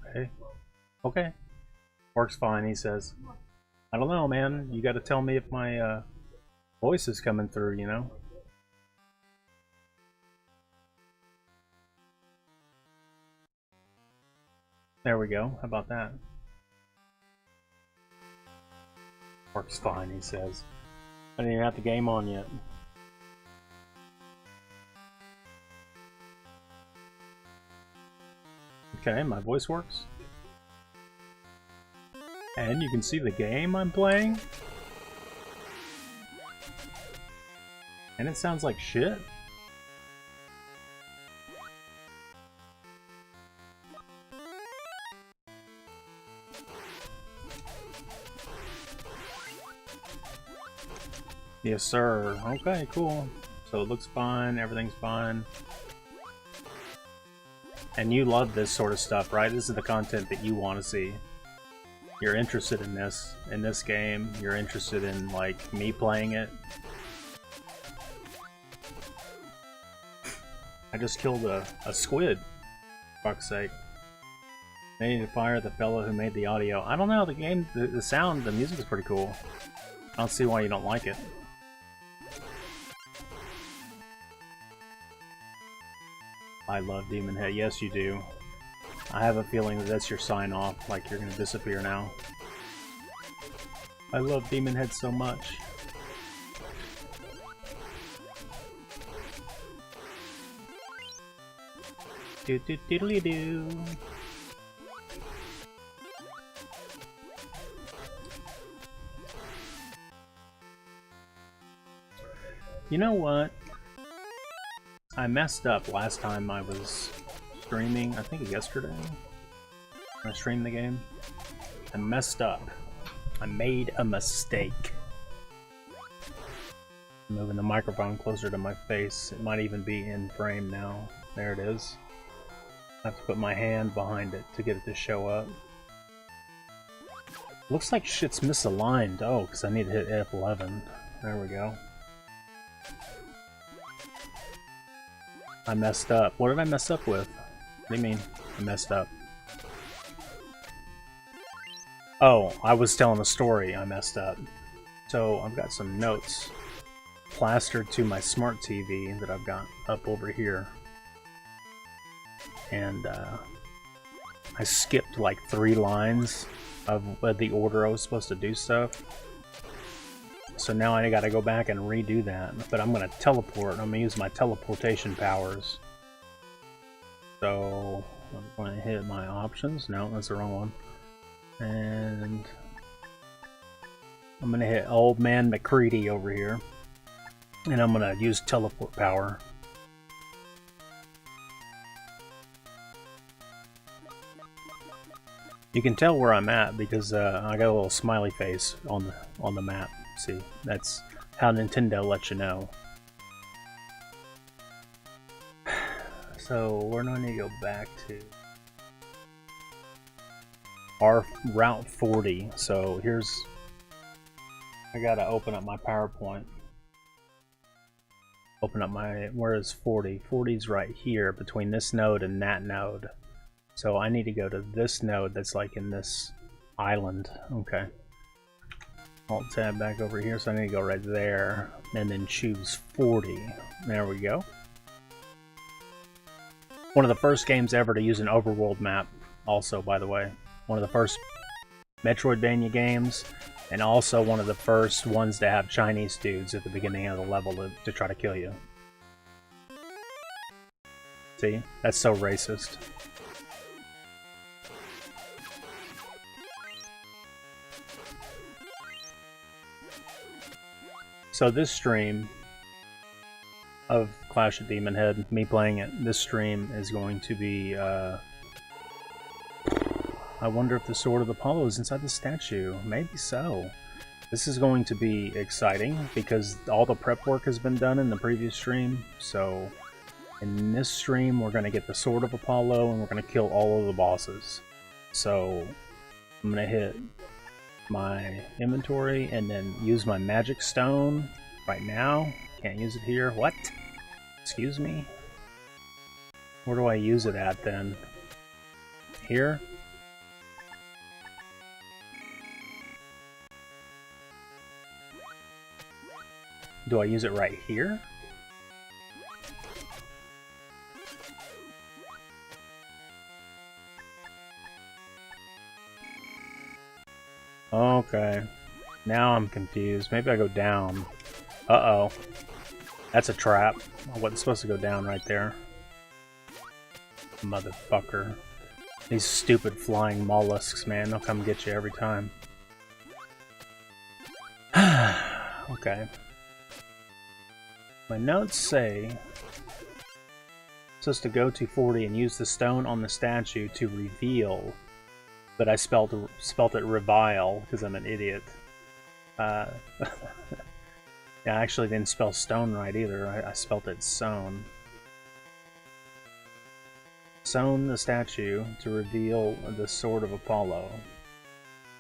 Okay. Okay. Works fine, he says. I don't know, man. You gotta tell me if my voice is coming through, you know? There we go. How about that? Works fine, he says. I didn't even have the game on yet. Okay, my voice works. And you can see the game I'm playing. And it sounds like shit. Yes, sir. Okay, cool. So it looks fine, everything's fine. And you love this sort of stuff, right? This is the content that you want to see. You're interested in this game. You're interested in, like, me playing it. I just killed a squid, for fuck's sake. They need to fire the fellow who made the audio. I don't know, the game, the sound, the music is pretty cool. I don't see why you don't like it. I love Demonhead. Yes, you do. I have a feeling that that's your sign-off, like you're gonna disappear now. I love Demonhead so much. Do-do-diddly-doo. You know what? I messed up last time I was streaming, I think yesterday. I streamed the game. I messed up. I made a mistake. I'm moving the microphone closer to my face. It might even be in frame now. There it is. I have to put my hand behind it to get it to show up. Looks like shit's misaligned. Oh, because I need to hit F11. There we go. I messed up. What did I mess up with? What do you mean, I messed up? Oh, I was telling a story. I messed up. So, I've got some notes plastered to my smart TV that I've got up over here. And, I skipped like 3 lines of the order I was supposed to do stuff. So now I gotta go back and redo that, but I'm gonna teleport. I'm gonna use my teleportation powers. So I'm going to hit my options. No, that's the wrong one. And I'm gonna hit Old Man McCready over here, and I'm gonna use teleport power. You can tell where I'm at because I got a little smiley face on the map. See, that's how Nintendo lets you know. So where do I need to go back to? Our Route 40. So here's, I gotta open up my PowerPoint. Open up my, where is 40? 40's right here between this node and that node. So I need to go to this node that's like in this island. Okay. Alt tab back over here, so I need to go right there and then choose 40. There we go. One of the first games ever to use an overworld map, also, by the way. One of the first Metroidvania games, and also one of the first ones to have Chinese dudes at the beginning of the level to try to kill you. See? That's so racist. So this stream of Clash of Demonhead, me playing it, this stream is going to be, I wonder if the Sword of Apollo is inside the statue. Maybe so. This is going to be exciting because all the prep work has been done in the previous stream. So in this stream, we're going to get the Sword of Apollo and we're going to kill all of the bosses. So I'm going to hit my inventory and then use my magic stone right now. Can't use it here. What? Excuse me? Where do I use it at then? Here? Do I use it right here? Okay. Now I'm confused. Maybe I go down. Uh-oh. That's a trap. I wasn't supposed to go down right there. Motherfucker. These stupid flying mollusks, man. They'll come get you every time. Okay. My notes say supposed to go to 40 and use the stone on the statue to reveal, but I spelt it revile because I'm an idiot. Yeah, I actually didn't spell stone right either. I spelt it sewn. Sewn the statue to reveal the sword of Apollo.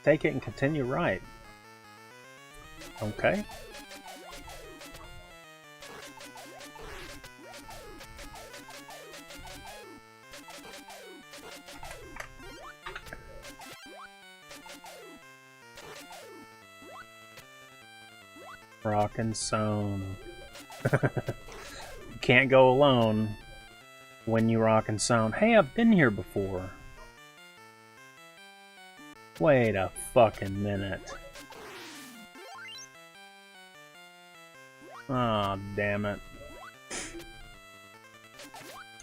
Take it and continue right. Okay. Rockin' sewn. You can't go alone when you rockin' sewn. Hey, I've been here before. Wait a fucking minute. Aw, oh, damn it.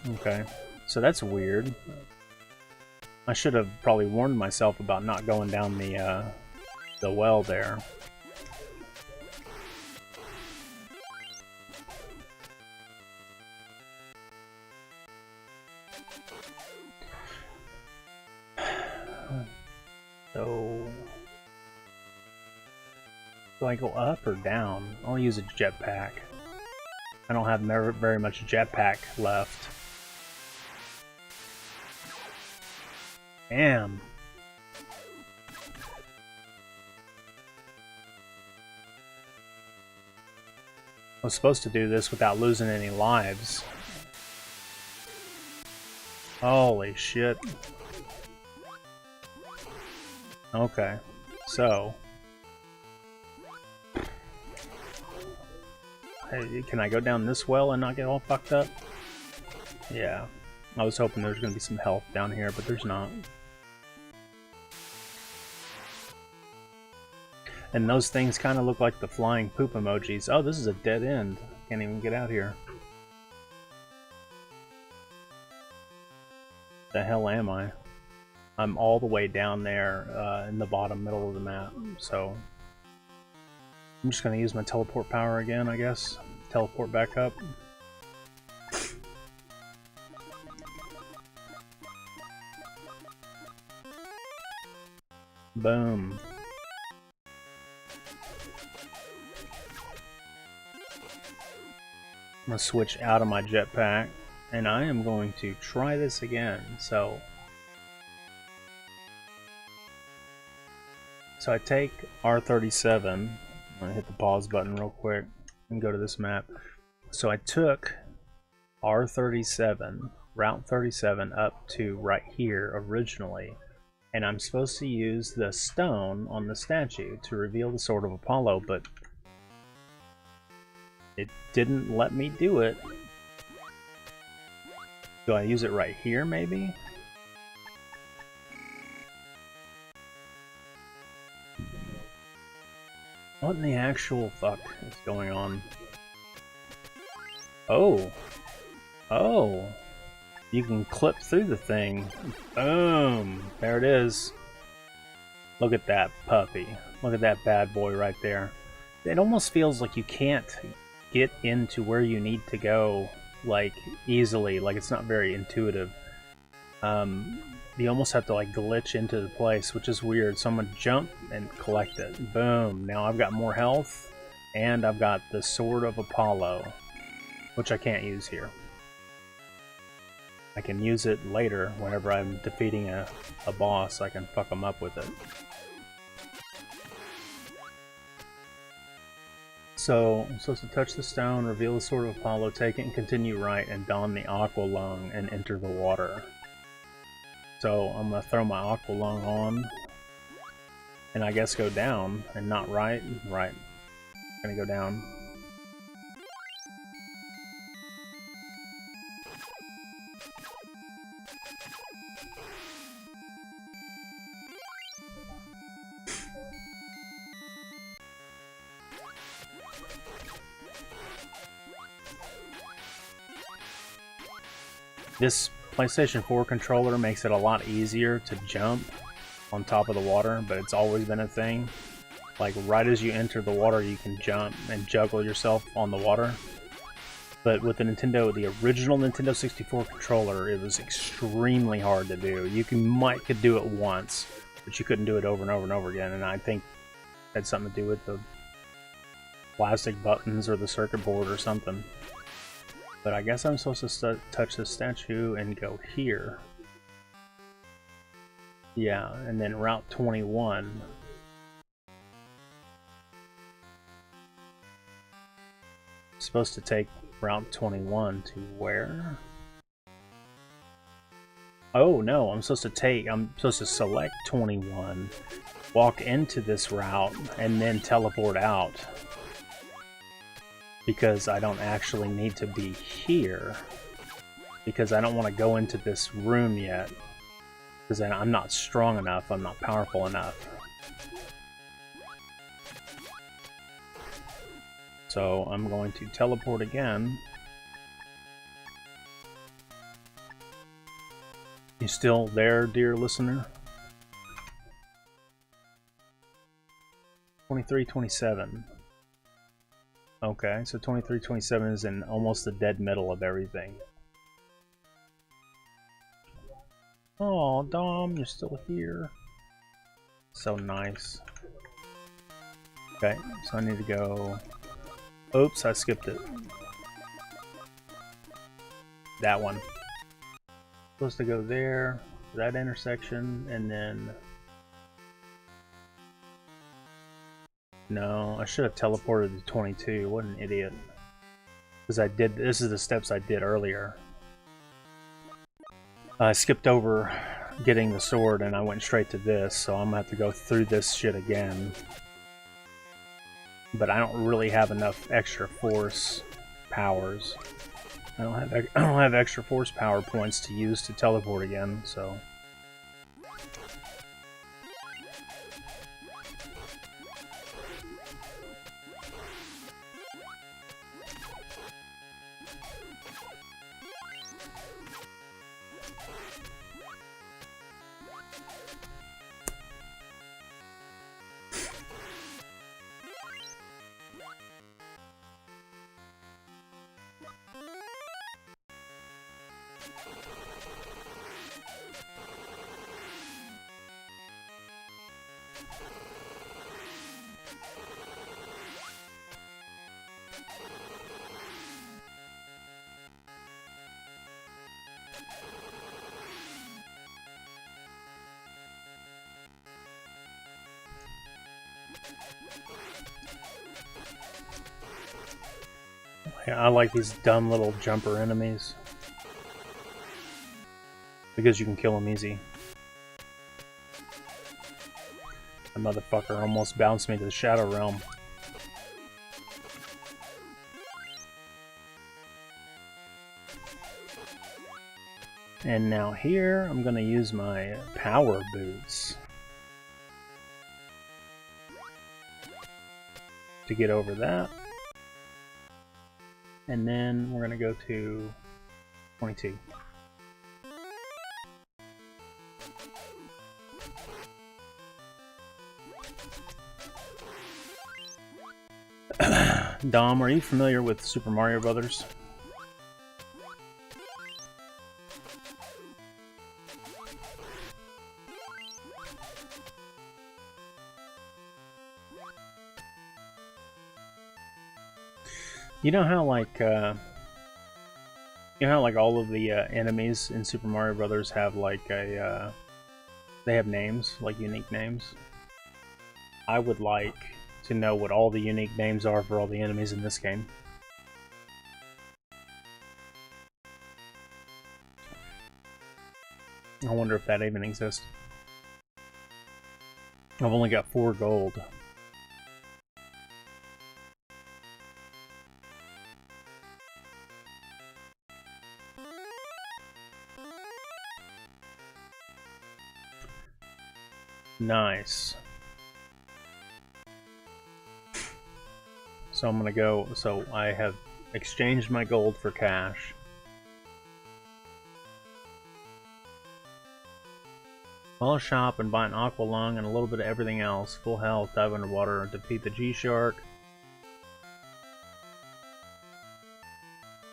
Okay, so that's weird. I should have probably warned myself about not going down the well there. So, do I go up or down? I'll use a jetpack. I don't have very much jetpack left. Damn. I was supposed to do this without losing any lives. Holy shit. Okay, so... Hey, can I go down this well and not get all fucked up? Yeah. I was hoping there's gonna be some health down here, but there's not. And those things kind of look like the flying poop emojis. Oh, this is a dead end. Can't even get out here. The hell am I? I'm all the way down there in the bottom middle of the map, so I'm just gonna use my teleport power again, I guess. Teleport back up. Boom. I'm gonna switch out of my jetpack, and I am going to try this again. So I take R37, I'm gonna hit the pause button real quick and go to this map. So I took R37, Route 37 up to right here originally, and I'm supposed to use the stone on the statue to reveal the Sword of Apollo, but it didn't let me do it. Do I use it right here, maybe? What in the actual fuck is going on? Oh! Oh! You can clip through the thing. Boom! There it is. Look at that puppy. Look at that bad boy right there. It almost feels like you can't get into where you need to go, like, easily. Like, it's not very intuitive. You almost have to, like, glitch into the place, which is weird. So I'm gonna jump and collect it. Boom! Now I've got more health, and I've got the Sword of Apollo, which I can't use here. I can use it later whenever I'm defeating a boss. I can fuck them up with it. So I'm supposed to touch the stone, reveal the Sword of Apollo, take it and continue right, and don the aqua lung and enter the water. So I'm gonna throw my aqua lung on, and I guess go down, and not right. Right. Gonna go down. This PlayStation 4 controller makes it a lot easier to jump on top of the water, but it's always been a thing. Like, right as you enter the water, you can jump and juggle yourself on the water. But with the original Nintendo 64 controller, it was extremely hard to do. You could do it once, but you couldn't do it over and over and over again. And I think it had something to do with the plastic buttons or the circuit board or something. But I guess I'm supposed to touch the statue and go here. Yeah, and then Route 21. Supposed to take Route 21 to where? Oh no, I'm supposed to select 21, walk into this route, and then teleport out. Because I don't actually need to be here. Because I don't want to go into this room yet. Because I'm not strong enough, I'm not powerful enough. So I'm going to teleport again. You still there, dear listener? 2327. Okay, so 2327 is in almost the dead middle of everything. Oh, Dom, you're still here. So nice. Okay, so I need to go... Oops, I skipped it. That one. Supposed to go there, that intersection, and then... No, I should have teleported to 22. What an idiot. Because this is the steps I did earlier. I skipped over getting the sword and I went straight to this, so I'm gonna have to go through this shit again. But I don't really have enough extra force powers. I don't have extra force power points to use to teleport again, so... Yeah, I like these dumb little jumper enemies. Because you can kill them easy. The motherfucker almost bounced me to the Shadow Realm. And now here, I'm gonna use my power boots to get over that. And then we're gonna go to 22. Dom, are you familiar with Super Mario Brothers? You know how like all of the enemies in Super Mario Brothers have like a they have names, like unique names? I would like to know what all the unique names are for all the enemies in this game. I wonder if that even exists. I've only got 4 gold. Nice. So I'm gonna go, so I have exchanged my gold for cash. Call a shop and buy an aqua lung and a little bit of everything else. Full health, dive underwater, and defeat the G-Shark.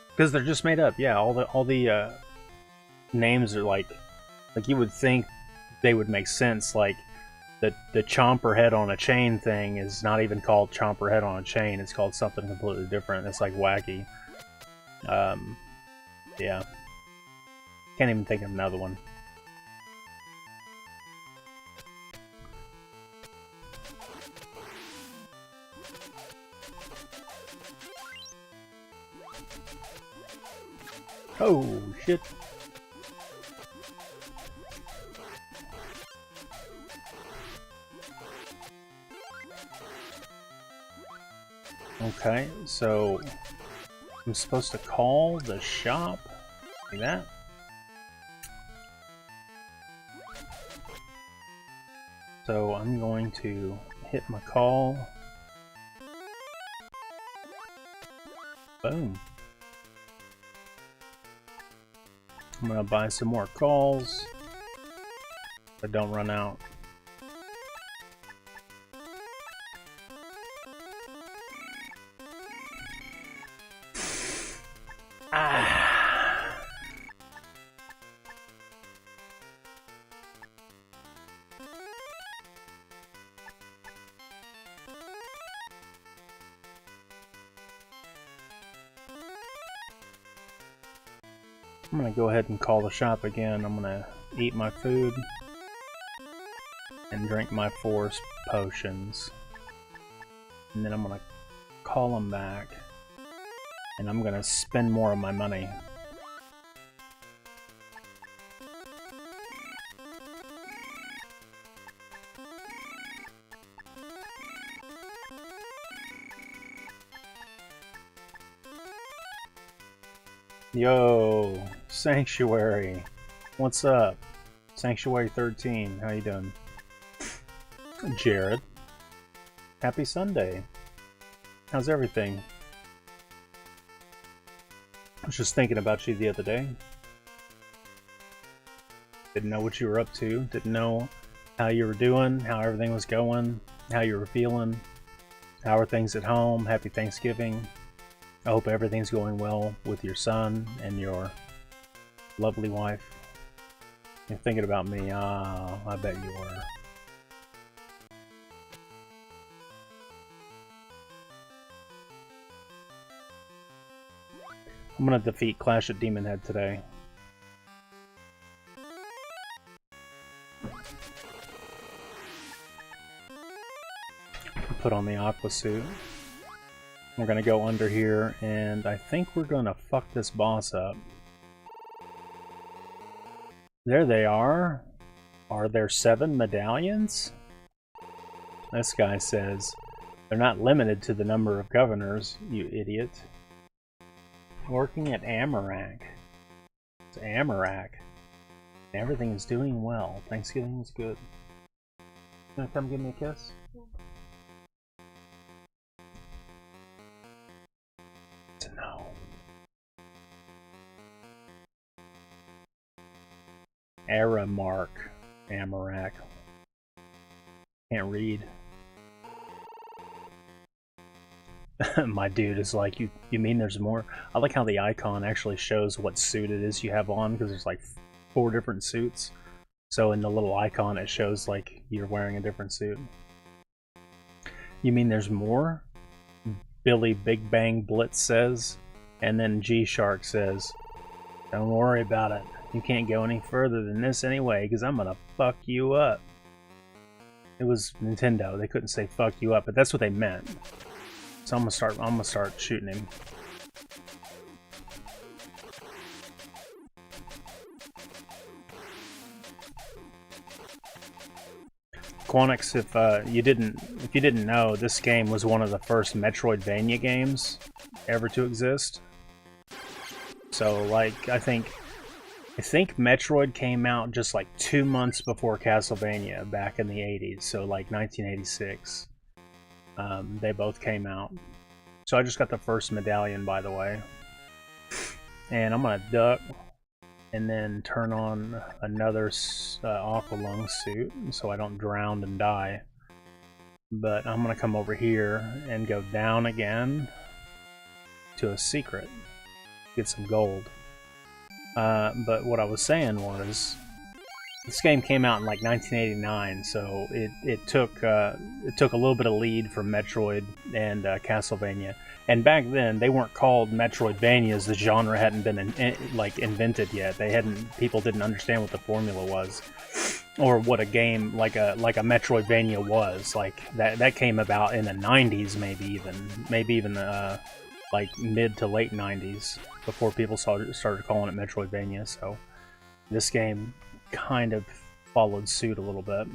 Because they're just made up, yeah. All the names are like you would think they would make sense. Like the Chomper Head on a Chain thing is not even called Chomper Head on a Chain. It's called something completely different. It's like wacky. Yeah. Can't even think of another one. Oh, shit. Okay, so I'm supposed to call the shop like that. So I'm going to hit my call. Boom. I'm gonna buy some more calls, but don't run out. I'm gonna go ahead and call the shop again. I'm gonna eat my food and drink my 4 potions. And then I'm gonna call them back. And I'm gonna spend more of my money. Yo, Sanctuary. What's up? Sanctuary 13, how you doing? Jared. Happy Sunday. How's everything? I was just thinking about you the other day. Didn't know what you were up to. Didn't know how you were doing, how everything was going, how you were feeling. How are things at home? Happy Thanksgiving. I hope everything's going well with your son and your lovely wife. You're thinking about me. Ah, I bet you were. I'm gonna defeat Clash at Demonhead today. Put on the aqua suit. We're gonna go under here, and I think we're gonna fuck this boss up. There they are. Are there 7 medallions? This guy says they're not limited to the number of governors, you idiot. Working at Amarak. It's Amarak. Everything is doing well. Thanksgiving was good. Gonna come give me a kiss? No. Aramark. Amarak. Can't read. My dude is like, you mean there's more? I like how the icon actually shows what suit it is you have on, because there's like 4 different suits. So in the little icon it shows like you're wearing a different suit. You mean there's more? Billy Big Bang Blitz says, and then G-Shark says, don't worry about it. You can't go any further than this anyway, because I'm gonna fuck you up. It was Nintendo. They couldn't say fuck you up, but that's what they meant. So I'm gonna start shooting him. Quanix, if you didn't know, this game was one of the first Metroidvania games ever to exist. So like I think Metroid came out just like 2 months before Castlevania back in the 80s, so like 1986. They both came out. So I just got the first medallion, by the way. And I'm gonna duck and then turn on another aqua lung suit so I don't drown and die. But I'm gonna come over here and go down again to a secret, get some gold. But what I was saying was, this game came out in like 1989, so it took a little bit of lead from Metroid and Castlevania. And back then, they weren't called Metroidvanias. The genre hadn't been invented yet. People didn't understand what the formula was, or what a game like a Metroidvania was. Like that came about in the 90s, maybe even like mid to late 90s, before people started calling it Metroidvania. So this game kind of followed suit a little bit.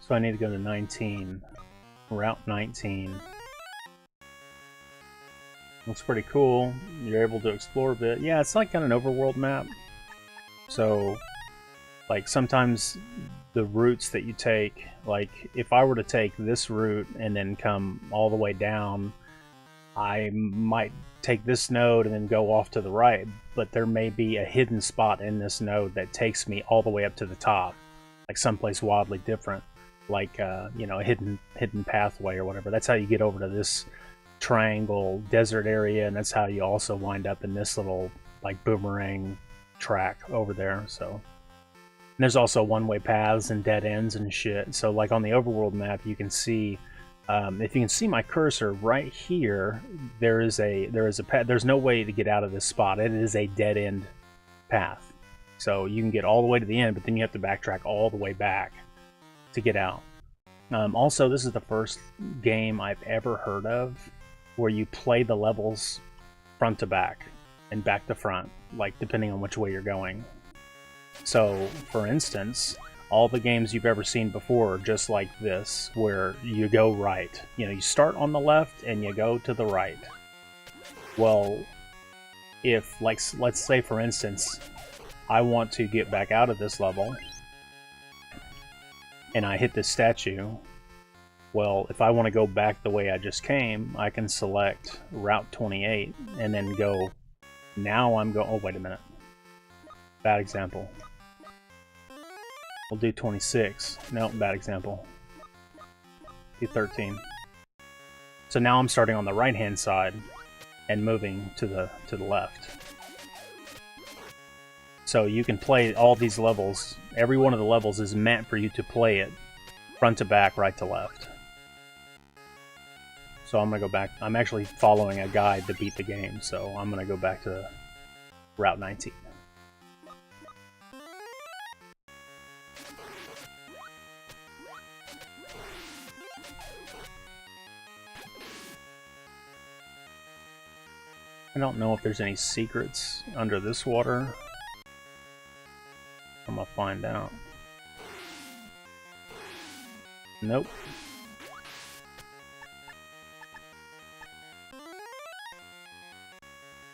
So I need to go to 19, Route 19. Looks pretty cool. You're able to explore a bit. Yeah, it's like kind of an overworld map. So, like, sometimes the routes that you take, like, if I were to take this route and then come all the way down, I might take this node and then go off to the right, but there may be a hidden spot in this node that takes me all the way up to the top, like someplace wildly different, like you know, a hidden pathway or whatever. That's how you get over to this triangle desert area, and that's how you also wind up in this little like boomerang track over there. So and there's also one-way paths and dead ends and shit. So like on the overworld map, you can see, if you can see my cursor right here, there is a path. There's no way to get out of this spot. It is a dead end path. So you can get all the way to the end, but then you have to backtrack all the way back to get out. Also, this is the first game I've ever heard of where you play the levels front to back and back to front, like depending on which way you're going. So, for instance, all the games you've ever seen before are just like this, where you go right. You know, you start on the left and you go to the right. Well, if, like, let's say, for instance, I want to get back out of this level, and I hit this statue, well, if I want to go back the way I just came, I can select Route 28, and then go, now I'm going, oh, wait a minute. Bad example. We'll do 26. No, bad example. Do 13. So now I'm starting on the right-hand side and moving to the left. So you can play all these levels. Every one of the levels is meant for you to play it front to back, right to left. So I'm gonna go back. I'm actually following a guide to beat the game, so I'm gonna go back to Route 19. I don't know if there's any secrets under this water. I'm gonna find out. Nope.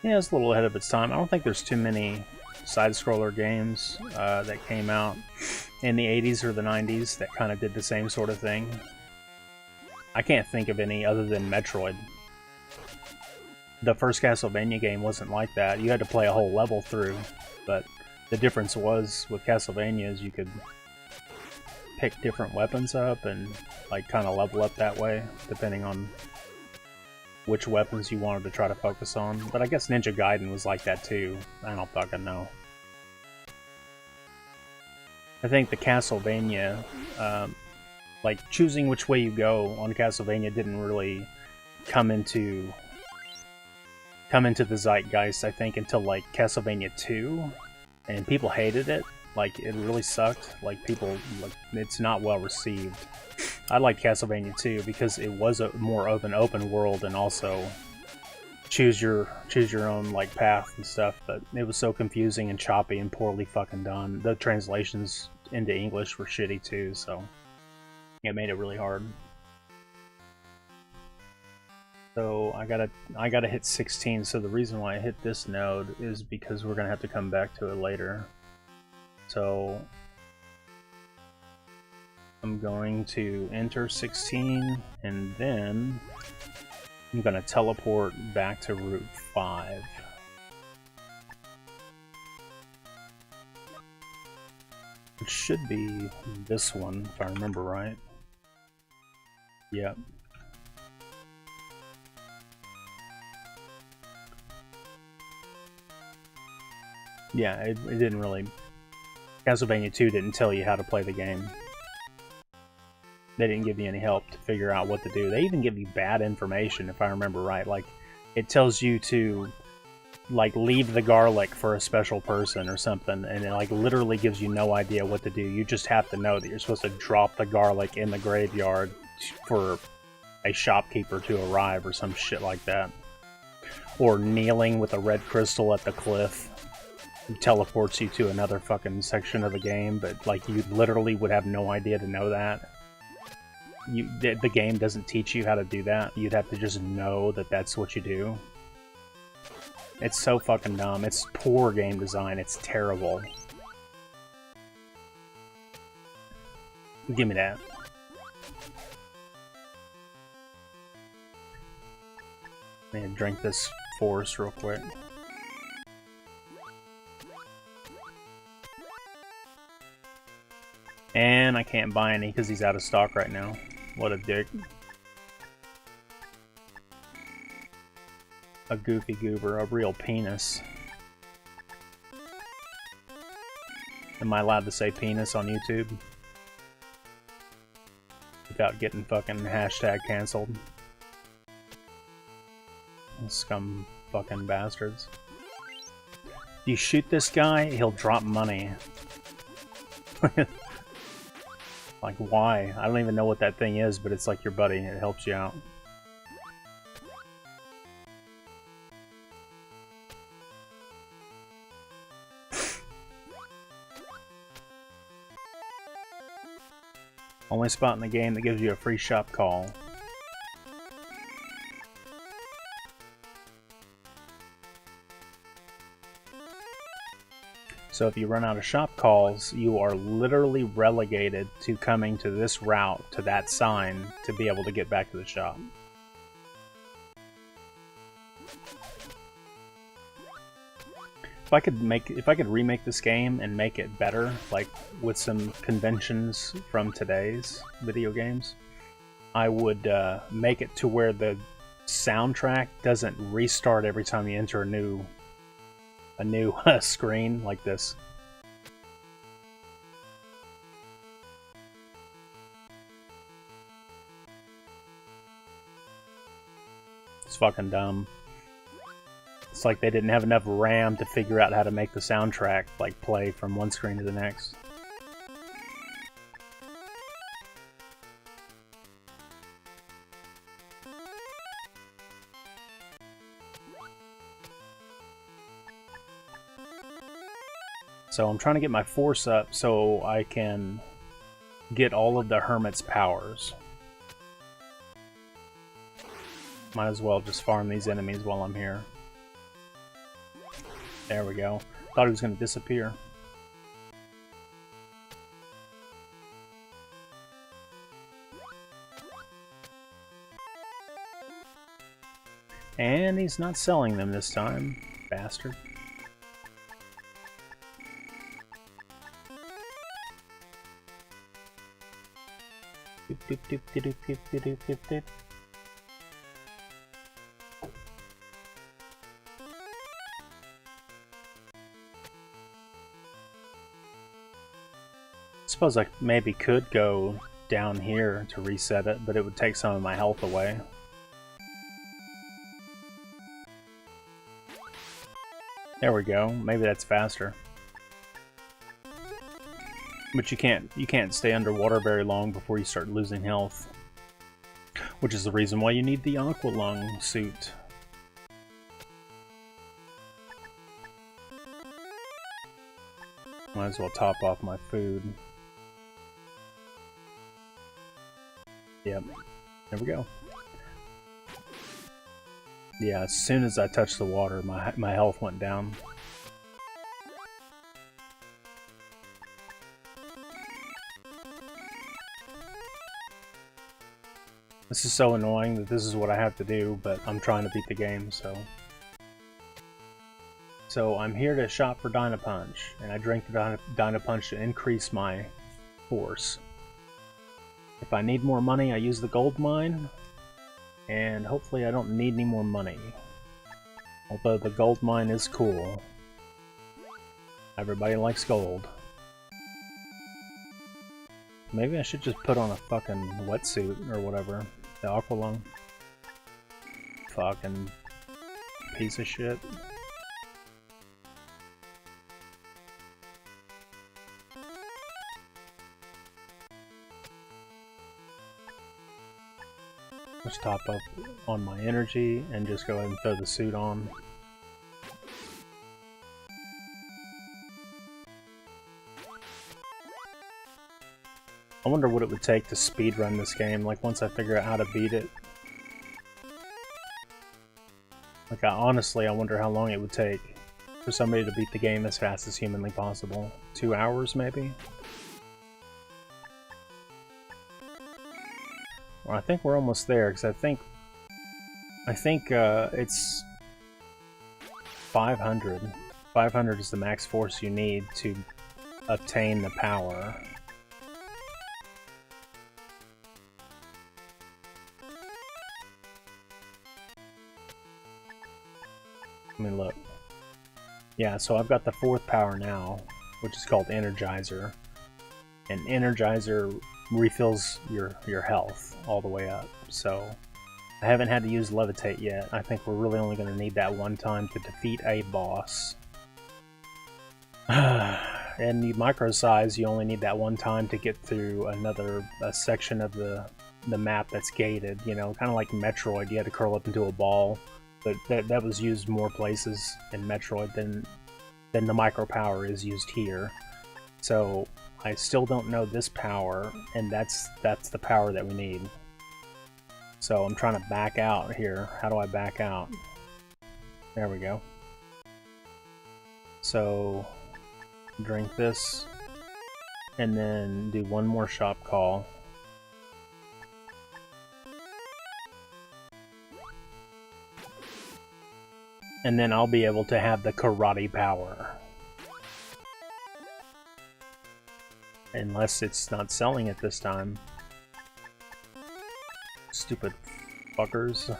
Yeah, it's a little ahead of its time. I don't think there's too many side-scroller games that came out in the 80s or the 90s that kind of did the same sort of thing. I can't think of any other than Metroid. The first Castlevania game wasn't like that. You had to play a whole level through, but the difference was with Castlevania is you could pick different weapons up and like kind of level up that way, depending on which weapons you wanted to try to focus on. But I guess Ninja Gaiden was like that too. I don't fucking know. I think the Castlevania, like choosing which way you go on Castlevania didn't really come into the zeitgeist, I think, until like Castlevania 2, and people hated it. Like, it really sucked. Like, people, like, it's not well received. I like Castlevania 2 because it was more of an open world, and also choose your own like path and stuff. But it was so confusing and choppy and poorly fucking done. The translations into English were shitty too, so it made it really hard. So I gotta hit 16. So the reason why I hit this node is because we're gonna have to come back to it later. So I'm going to enter 16, and then I'm going to teleport back to Route 5. It should be this one, if I remember right. Yep. Yeah, it didn't really... Castlevania 2 didn't tell you how to play the game. They didn't give you any help to figure out what to do. They even give you bad information, if I remember right. Like, it tells you to, like, leave the garlic for a special person or something, and it, like, literally gives you no idea what to do. You just have to know that you're supposed to drop the garlic in the graveyard for a shopkeeper to arrive or some shit like that. Or kneeling with a red crystal at the cliff. Teleports you to another fucking section of the game, but like you literally would have no idea to know that. The game doesn't teach you how to do that. You'd have to just know that that's what you do. It's so fucking dumb. It's poor game design. It's terrible. Give me that. I'm gonna drink this force real quick. And I can't buy any because he's out of stock right now. What a dick. A goofy goober, a real penis. Am I allowed to say penis on YouTube? Without getting fucking hashtag cancelled. Scum fucking bastards. You shoot this guy, he'll drop money. Like, why? I don't even know what that thing is, but it's like your buddy. It helps you out. Only spot in the game that gives you a free shop call. So if you run out of shop calls, you are literally relegated to coming to this route, to that sign, to be able to get back to the shop. If I could remake this game and make it better, like with some conventions from today's video games, I would make it to where the soundtrack doesn't restart every time you enter a new screen like this. It's fucking dumb. It's like they didn't have enough RAM to figure out how to make the soundtrack like play from one screen to the next. So I'm trying to get my force up so I can get all of the Hermit's powers. Might as well just farm these enemies while I'm here. There we go. Thought he was going to disappear. And he's not selling them this time, bastard. Suppose I maybe could go down here to reset it, but it would take some of my health away. There we go. Maybe that's faster. But you can't stay underwater very long before you start losing health. Which is the reason why you need the Aqua Lung suit. Might as well top off my food. Yep. There we go. Yeah, as soon as I touched the water, my health went down. This is so annoying that this is what I have to do, but I'm trying to beat the game, so... So I'm here to shop for Dynapunch, and I drink the Dynapunch to increase my force. If I need more money, I use the gold mine, and hopefully I don't need any more money. Although the gold mine is cool. Everybody likes gold. Maybe I should just put on a fucking wetsuit or whatever. The Aqualung. Fucking piece of shit. Let's top up on my energy and just go ahead and throw the suit on. I wonder what it would take to speedrun this game, like once I figure out how to beat it. Like honestly, I wonder how long it would take for somebody to beat the game as fast as humanly possible. 2 hours maybe? Well, I think we're almost there, because I think it's 500. 500 is the max force you need to obtain the power. Let me look. Yeah, so I've got the 4th power now, which is called Energizer. And Energizer refills your health all the way up. So I haven't had to use Levitate yet. I think we're really only going to need that one time to defeat a boss. And the micro size, you only need that one time to get through a section of the map that's gated. You know, kind of like Metroid. You had to curl up into a ball. But that was used more places in Metroid than the micro power is used here. So I still don't know this power, and that's the power that we need. So I'm trying to back out here. How do I back out? There we go. So drink this, and then do one more shop call. And then I'll be able to have the karate power. Unless it's not selling it this time. Stupid fuckers.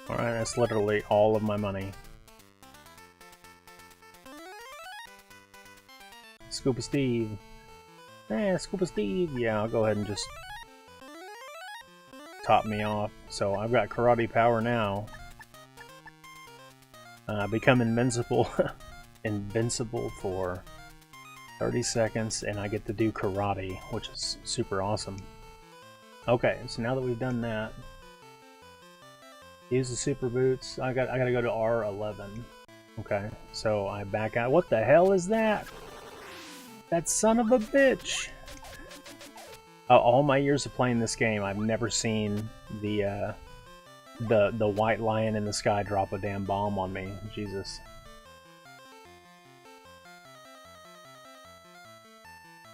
Alright, that's literally all of my money. Scuba Steve. Scuba Steve. Yeah, I'll go ahead and just top me off. So I've got karate power now. Become invincible. Invincible for 30 seconds, and I get to do karate, which is super awesome. Okay, so now that we've done that, use the super boots. I gotta go to R11. Okay, so I back out. What the hell is that? That son of a bitch! All my years of playing this game, I've never seen the white lion in the sky drop a damn bomb on me. Jesus.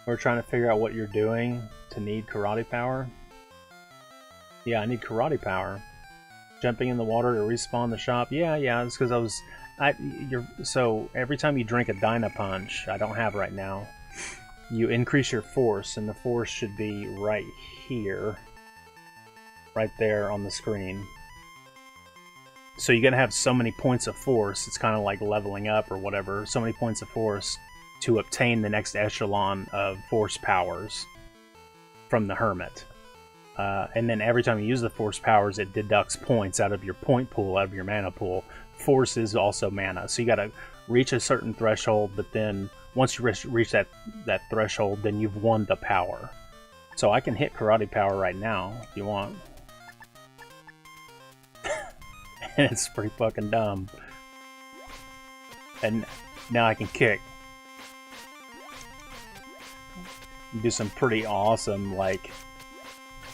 We're trying to figure out what you're doing to need karate power. Yeah, I need karate power. Jumping in the water to respawn the shop. Yeah, it's because so every time you drink a Dynapunch, I don't have right now, you increase your force, and the force should be right here. Right there on the screen. So you're gonna have so many points of force, it's kind of like leveling up or whatever, so many points of force to obtain the next echelon of force powers from the Hermit. And then every time you use the force powers, it deducts points out of your point pool, out of your mana pool. Force is also mana, so you gotta reach a certain threshold, but then once you reach that threshold, then you've won the power. So I can hit karate power right now, if you want. And it's pretty fucking dumb. And now I can kick. do some pretty awesome, like,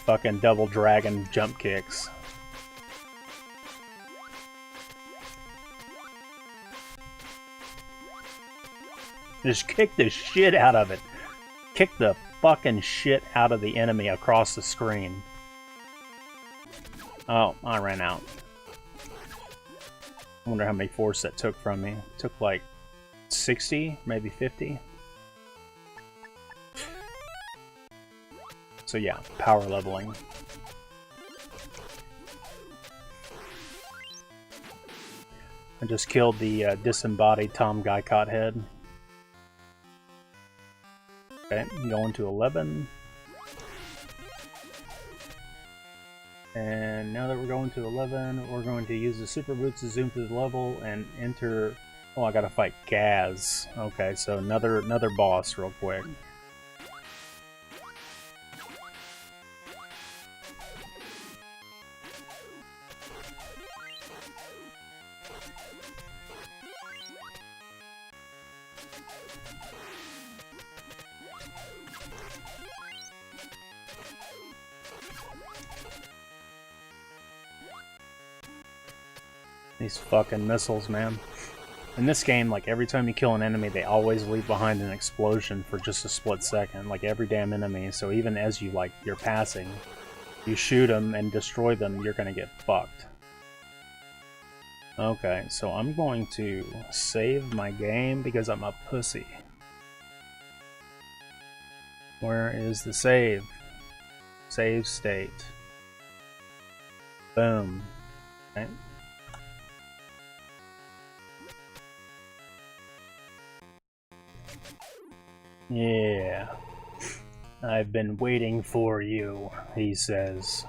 fucking double dragon jump kicks. Just kick the shit out of it. Kick the fucking shit out of the enemy across the screen. Oh, I ran out. I wonder how many force that took from me. It took like 60, maybe 50. So yeah, power leveling. I just killed the disembodied Tom Gycott head. Okay, going to 11. And now that we're going to 11, we're going to use the super boots to zoom through the level and enter... Oh, I gotta fight Gaz. Okay, so another boss real quick. These fucking missiles, man. In this game, like, every time you kill an enemy, they always leave behind an explosion for just a split second. Like, every damn enemy. So even as you, like, you're passing, you shoot them and destroy them, you're gonna get fucked. Okay, so I'm going to save my game because I'm a pussy. Where is the save? Save state. Boom. Okay. Yeah. I've been waiting for you, he says.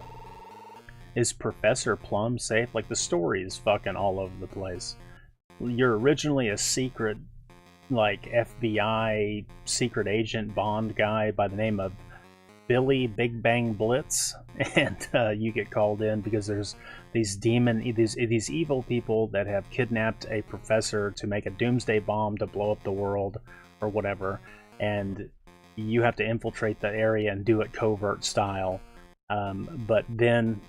Is Professor Plum safe? Like, the story is fucking all over the place. You're originally a secret, like, FBI secret agent Bond guy by the name of Billy Big Bang Blitz, and you get called in because there's these these evil people that have kidnapped a professor to make a doomsday bomb to blow up the world or whatever, and you have to infiltrate the area and do it covert style. But then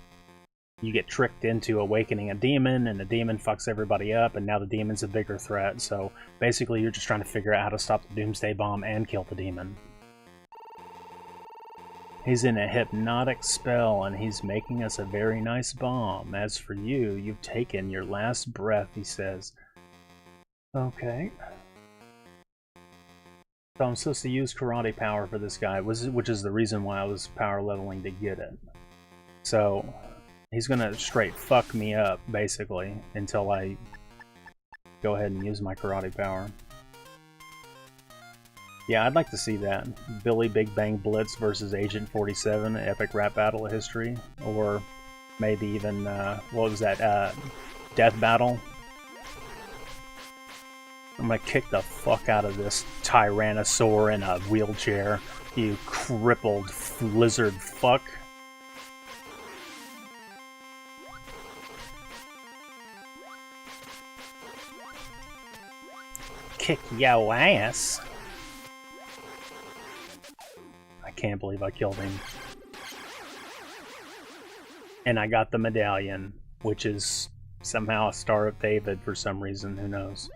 you get tricked into awakening a demon, and the demon fucks everybody up, and now the demon's a bigger threat. So basically you're just trying to figure out how to stop the doomsday bomb and kill the demon. He's in a hypnotic spell, and he's making us a very nice bomb. As for you, you've taken your last breath, he says. Okay. So I'm supposed to use karate power for this guy, which is the reason why I was power leveling to get it. So he's gonna straight fuck me up, basically, until I go ahead and use my karate power. Yeah, I'd like to see that. Billy Big Bang Blitz versus Agent 47, epic rap battle of history. Or maybe even, what was that, Death Battle? I'm gonna kick the fuck out of this Tyrannosaur in a wheelchair, you crippled lizard fuck. Kick yo ass. I can't believe I killed him. And I got the medallion, which is somehow a Star of David for some reason, who knows.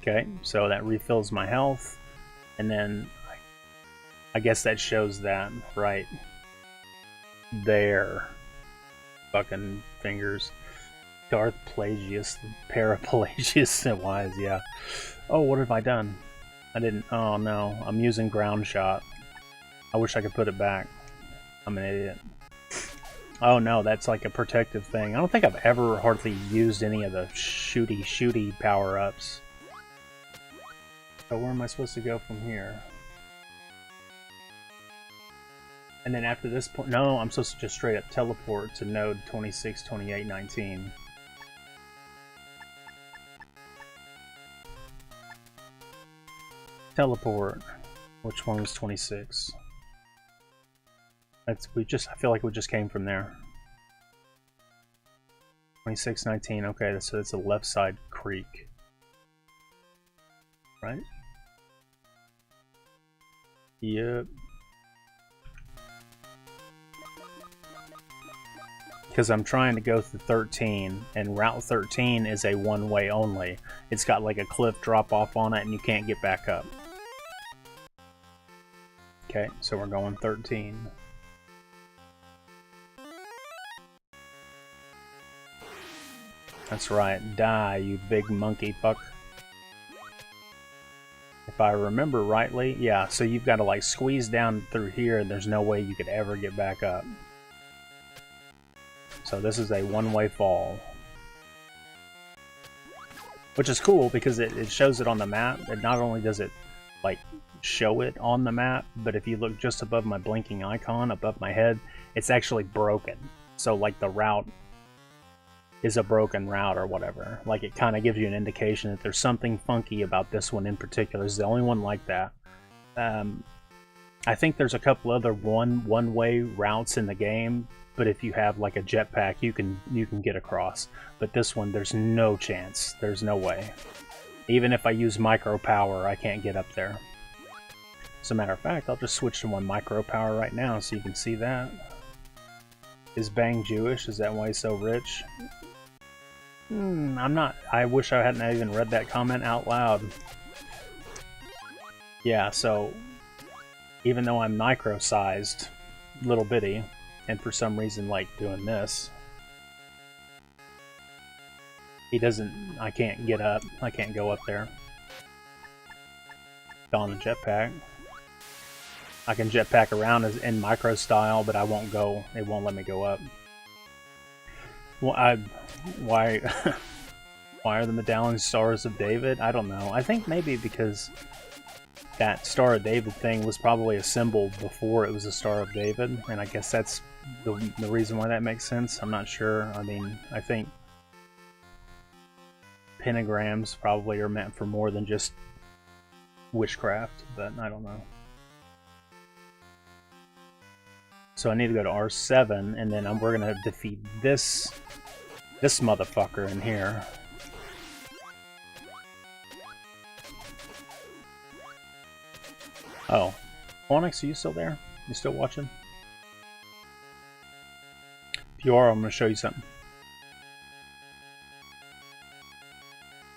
Okay, so that refills my health, and then I guess that shows that right there. Fucking fingers. Darth Plagius, Parapelagius, it was, yeah. Oh, what have I done? I didn't, oh no, I'm using ground shot. I wish I could put it back. I'm an idiot. Oh no, that's like a protective thing. I don't think I've ever hardly used any of the shooty power-ups. So where am I supposed to go from here? And then after this point, no, I'm supposed to just straight up teleport to node 26, 28, 19. Teleport. Which one was 26? I feel like we just came from there. 26, 19, okay, so it's a left side creek. Right? Yep. Because I'm trying to go through 13, and Route 13 is a one-way only. It's got like a cliff drop-off on it, and you can't get back up. Okay, so we're going 13. That's right, die, you big monkey fuck. If I remember rightly, yeah, so you've got to like squeeze down through here, and there's no way you could ever get back up. So this is a one-way fall. Which is cool because it shows it on the map. And not only does it like show it on the map, but if you look just above my blinking icon, above my head, it's actually broken. So like the route is a broken route or whatever. Like it kind of gives you an indication that there's something funky about this one in particular. It's the only one like that. I think there's a couple other one-way routes in the game, but if you have like a jetpack, you can get across. But this one, there's no chance. There's no way. Even if I use micro power, I can't get up there. As a matter of fact, I'll just switch to one micro power right now so you can see that. Is Bang Jewish? Is that why he's so rich? I'm not. I wish I hadn't even read that comment out loud. Yeah, so even though I'm micro-sized, little bitty, and for some reason like doing this, he doesn't. I can't get up. I can't go up there. On a jetpack. I can jetpack around in micro style, but I won't go. It won't let me go up. Well, why are the medallions Stars of David? I don't know. I think maybe because that Star of David thing was probably a symbol before it was a Star of David, and I guess that's the reason why that makes sense. I'm not sure. I mean, I think pentagrams probably are meant for more than just witchcraft, but I don't know. So I need to go to R7, and then we're gonna defeat this motherfucker in here. Oh, Onyx, are you still there? You still watching? If you are, I'm gonna show you something.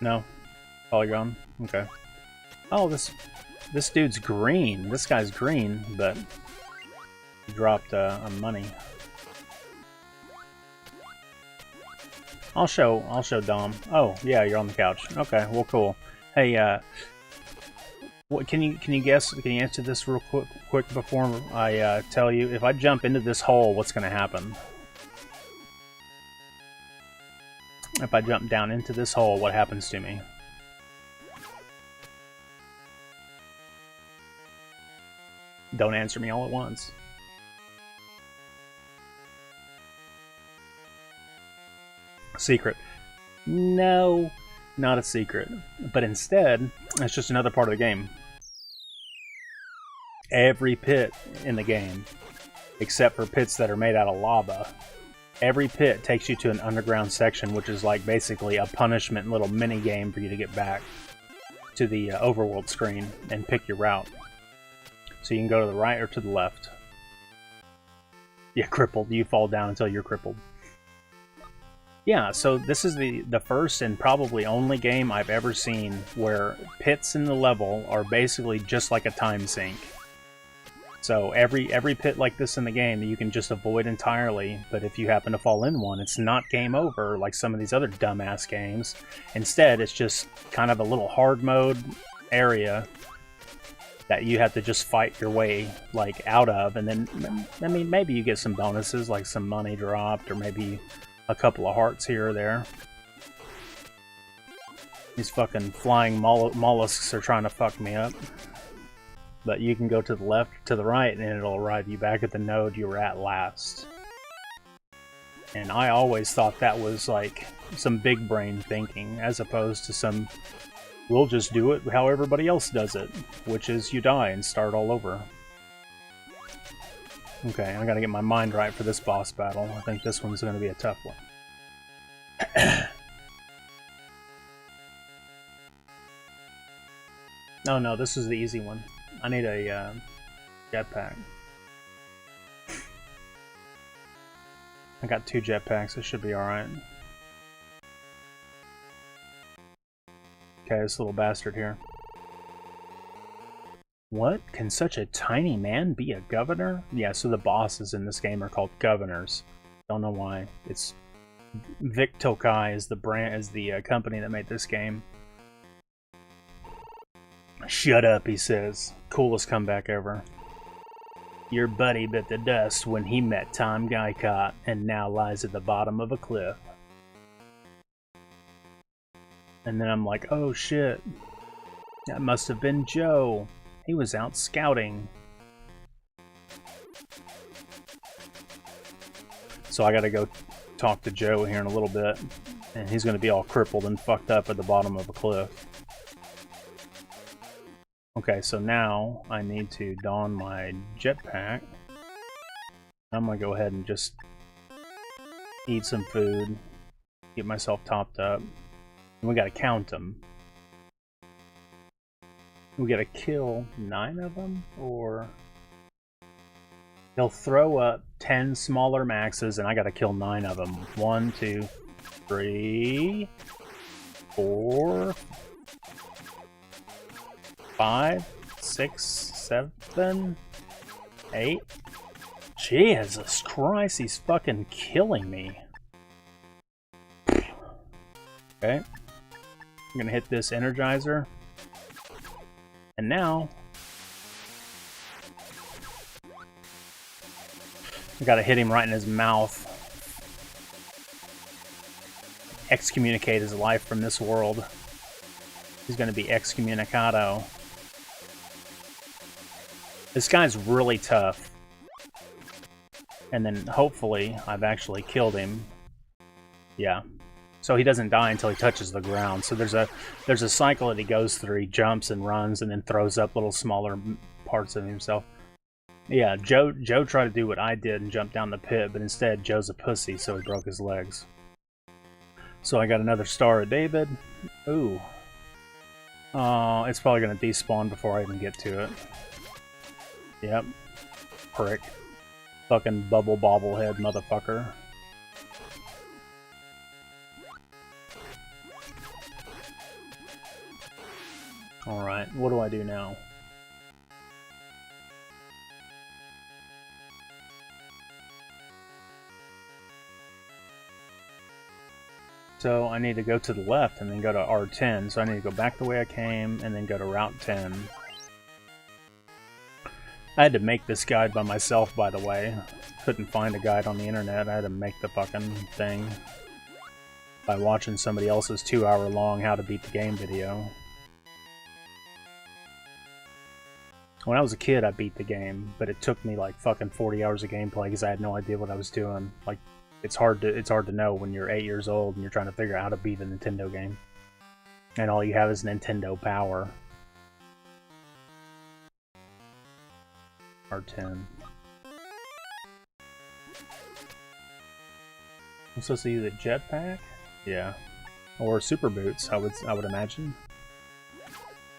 No? Polygon? Okay. Oh, this dude's green. This guy's green, but he dropped money. I'll show Dom. Oh, yeah, you're on the couch. Okay, well, cool. Hey, what can you guess? Can you answer this real quick before I tell you? If I jump into this hole, what's going to happen? If I jump down into this hole, what happens to me? Don't answer me all at once. Secret. No, not a secret. But instead, it's just another part of the game. Every pit in the game, except for pits that are made out of lava, every pit takes you to an underground section, which is like basically a punishment little mini game for you to get back to the overworld screen and pick your route. So you can go to the right or to the left. Yeah, crippled. You fall down until you're crippled. Yeah, so this is the first and probably only game I've ever seen where pits in the level are basically just like a time sink. So every pit like this in the game you can just avoid entirely, but if you happen to fall in one, it's not game over like some of these other dumbass games. Instead, it's just kind of a little hard mode area that you have to just fight your way like out of, and then I mean maybe you get some bonuses like some money dropped or maybe a couple of hearts here or there. These fucking flying mollusks are trying to fuck me up. But you can go to the left, to the right, and it'll arrive you back at the node you were at last. And I always thought that was like some big brain thinking, as opposed to some, we'll just do it how everybody else does it, which is you die and start all over. Okay, I gotta get my mind right for this boss battle. I think this one's gonna be a tough one. Oh no, this is the easy one. I need a jetpack. I got 2 jetpacks, it should be alright. Okay, this little bastard here. What? Can such a tiny man be a governor? Yeah, so the bosses in this game are called governors. Don't know why. It's Vic Tokai is the brand, is the company that made this game. Shut up, he says. Coolest comeback ever. Your buddy bit the dust when he met Tom Guycott and now lies at the bottom of a cliff. And then I'm like, oh shit. That must have been Joe. He was out scouting. So I gotta go talk to Joe here in a little bit. And he's gonna be all crippled and fucked up at the bottom of a cliff. Okay, so now I need to don my jetpack. I'm gonna go ahead and just eat some food, get myself topped up. And we gotta count them. We gotta kill 9 of them, or they'll throw up 10 smaller maxes, and I gotta kill 9 of them. 1, 2, 3, 4, 5, 6, 7, 8. Jesus Christ, he's fucking killing me. Okay. I'm gonna hit this Energizer. And now I gotta hit him right in his mouth. Excommunicate his life from this world. He's gonna be excommunicado. This guy's really tough. And then hopefully I've actually killed him. Yeah. So he doesn't die until he touches the ground. So there's a cycle that he goes through. He jumps and runs and then throws up little smaller parts of himself. Yeah, Joe tried to do what I did and jump down the pit, but instead Joe's a pussy, so he broke his legs. So I got another Star of David. Ooh. It's probably gonna despawn before I even get to it. Yep. Prick. Fucking bubble bobblehead motherfucker. Alright, what do I do now? So I need to go to the left and then go to R10. So I need to go back the way I came and then go to Route 10. I had to make this guide by myself, by the way. Couldn't find a guide on the internet. I had to make the fucking thing by watching somebody else's 2-hour-long how to beat the game video. When I was a kid, I beat the game, but it took me like fucking 40 hours of gameplay because I had no idea what I was doing. Like, it's hard to know when you're 8 years old and you're trying to figure out how to beat a Nintendo game, and all you have is Nintendo power. R10. I'm supposed to use a jetpack? Yeah, or super boots. I would imagine.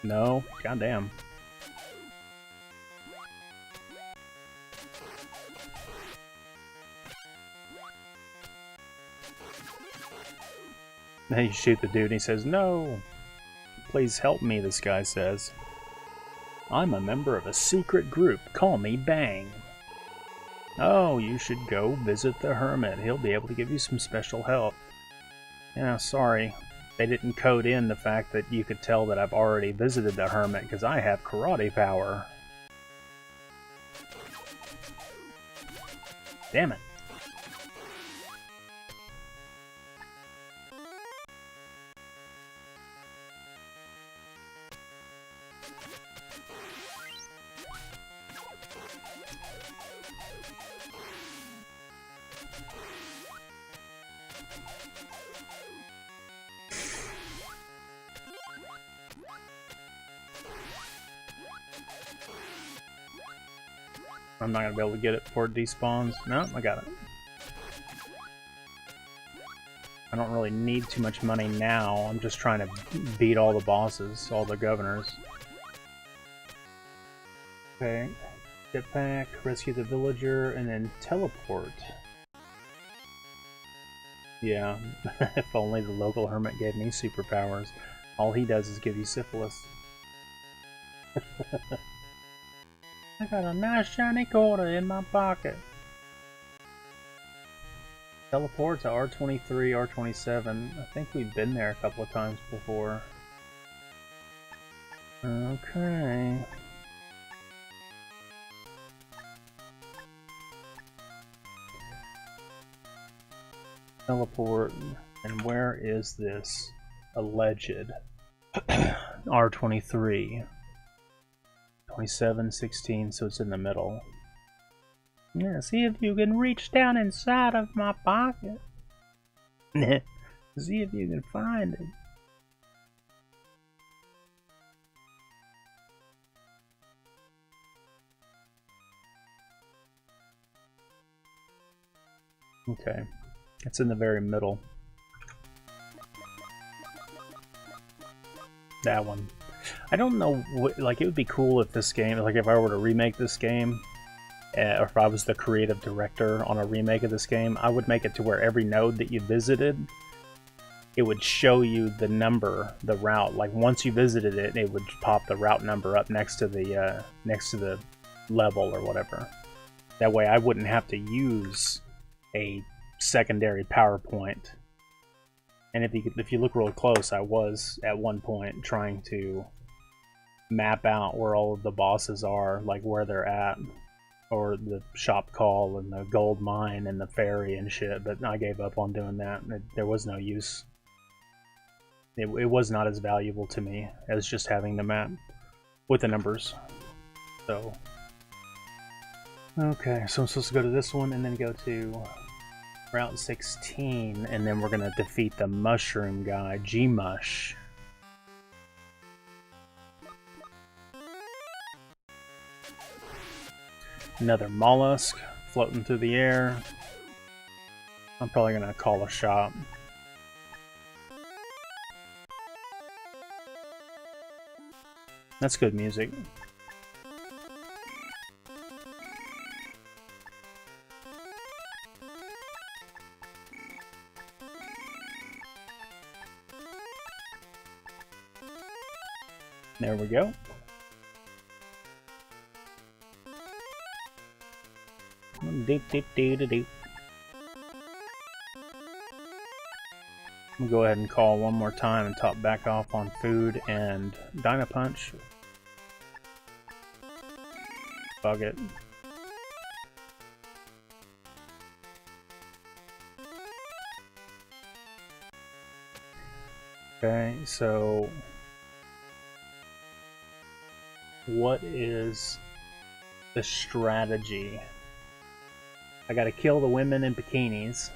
No, goddamn. Then you shoot the dude and he says, "No! Please help me," this guy says. "I'm a member of a secret group. Call me Bang." "Oh, you should go visit the hermit. He'll be able to give you some special help." Yeah, sorry. They didn't code in the fact that you could tell that I've already visited the hermit because I have karate power. Damn it. I'm not gonna be able to get it before it despawns. No, I got it. I don't really need too much money now. I'm just trying to beat all the bosses, all the governors. Okay. jetpack, rescue the villager, and then teleport. Yeah, if only the local hermit gave me superpowers. All he does is give you syphilis. I got a nice shiny quarter in my pocket. Teleport to R23, R27. I think we've been there a couple of times before. Okay. Teleport. And where is this alleged R23? 27, 16, so it's in the middle. Yeah, see if you can reach down inside of my pocket. See if you can find it. Okay, it's in the very middle. That one. I don't know what, like, it would be cool if this game, like if I were to remake this game, or if I was the creative director on a remake of this game, I would make it to where every node that you visited, it would show you the number, the route. Like once you visited it, it would pop the route number up next to the level or whatever. That way I wouldn't have to use a secondary PowerPoint. And if you look real close, I was at one point trying to map out where all of the bosses are, like where they're at, or the shop call and the gold mine and the ferry and shit, but I gave up on doing that. There was no use. It was not as valuable to me as just having the map with the numbers. So, okay, so I'm supposed to go to this one and then go to Route 16, and then we're gonna defeat the mushroom guy, G-Mush. Another mollusk floating through the air. I'm probably gonna call a shop. That's good music. There we go. Deep, deep, deep, deep. I'm gonna go ahead and call one more time and top back off on food and Dynapunch. Bug it. Okay, so what is the strategy? I gotta kill the women in bikinis.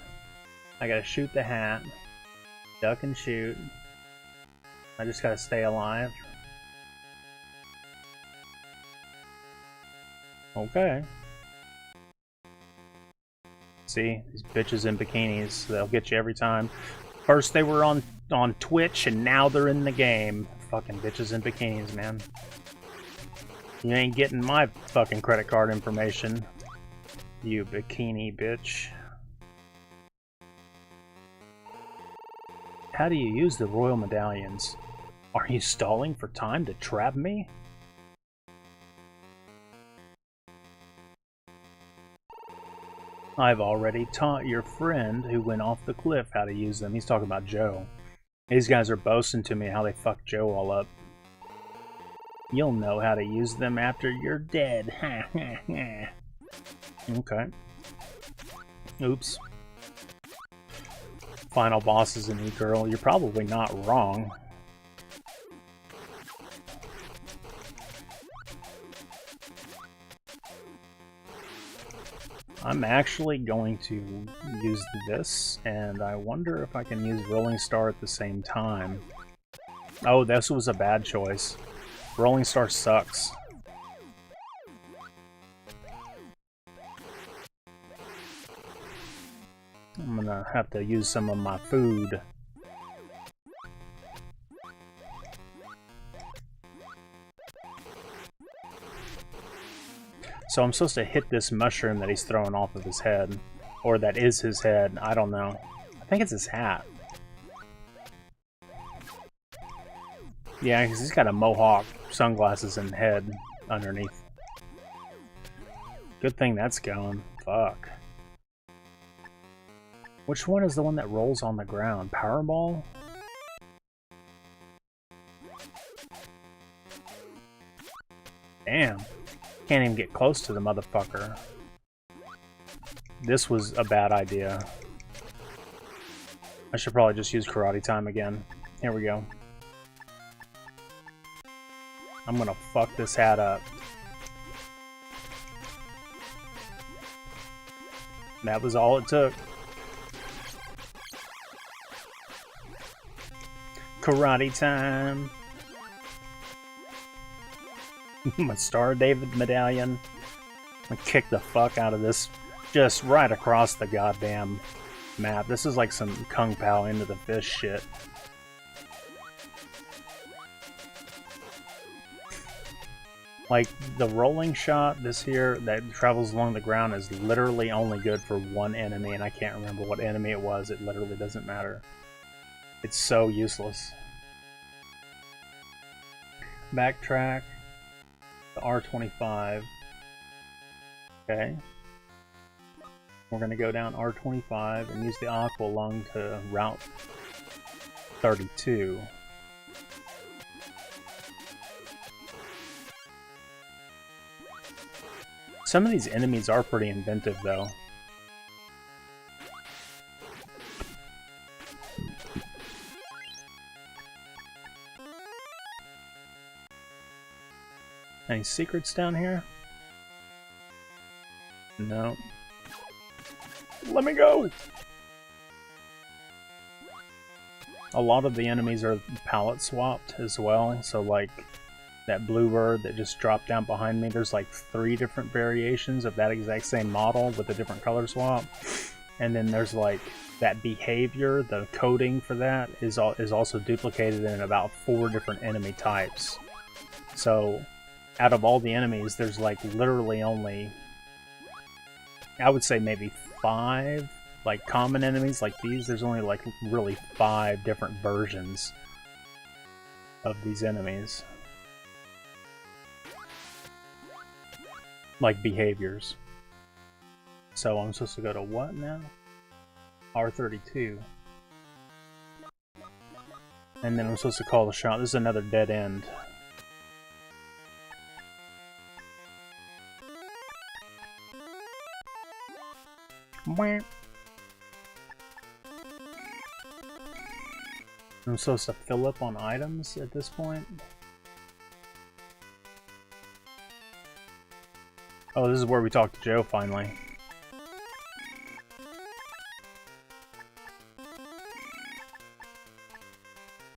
I gotta shoot the hat. Duck and shoot. I just gotta stay alive. Okay. See, these bitches in bikinis, they'll get you every time. First they were on Twitch and now they're in the game. Fucking bitches in bikinis, man. You ain't getting my fucking credit card information, you bikini bitch. How do you use the royal medallions? Are you stalling for time to trap me? I've already taught your friend who went off the cliff how to use them. He's talking about Joe. These guys are boasting to me how they fucked Joe all up. You'll know how to use them after you're dead. Okay. Oops. Final boss is a new girl. You're probably not wrong. I'm actually going to use this, and I wonder if I can use Rolling Star at the same time. Oh, this was a bad choice. Rolling Star sucks. I'm gonna have to use some of my food. So I'm supposed to hit this mushroom that he's throwing off of his head. Or that is his head, I don't know. I think it's his hat. Yeah, because he's got a mohawk, sunglasses, and head underneath. Good thing that's going. Fuck. Which one is the one that rolls on the ground? Powerball? Damn. Can't even get close to the motherfucker. This was a bad idea. I should probably just use karate time again. Here we go. I'm gonna fuck this hat up. That was all it took. Karate time. My Star David medallion. I'm gonna kick the fuck out of this just right across the goddamn map. This is like some Kung Pao into the fish shit. Like, the rolling shot this here that travels along the ground is literally only good for one enemy, and I can't remember what enemy it was. It literally doesn't matter. It's so useless. Backtrack. The R25. Okay. We're going to go down R25 and use the aqua lung to route 32. Some of these enemies are pretty inventive, though. Any secrets down here? No. Let me go! A lot of the enemies are palette swapped as well, so like that bluebird that just dropped down behind me, there's like 3 different variations of that exact same model with a different color swap. And then there's like that behavior, the coding for that is also duplicated in about 4 different enemy types. So out of all the enemies, there's like literally only, I would say maybe 5 like common enemies like these. There's only like really 5 different versions of these enemies. Like behaviors. So I'm supposed to go to what now? R32. And then I'm supposed to call the shot. This is another dead end. I'm supposed to fill up on items at this point. Oh, this is where we talk to Joe finally.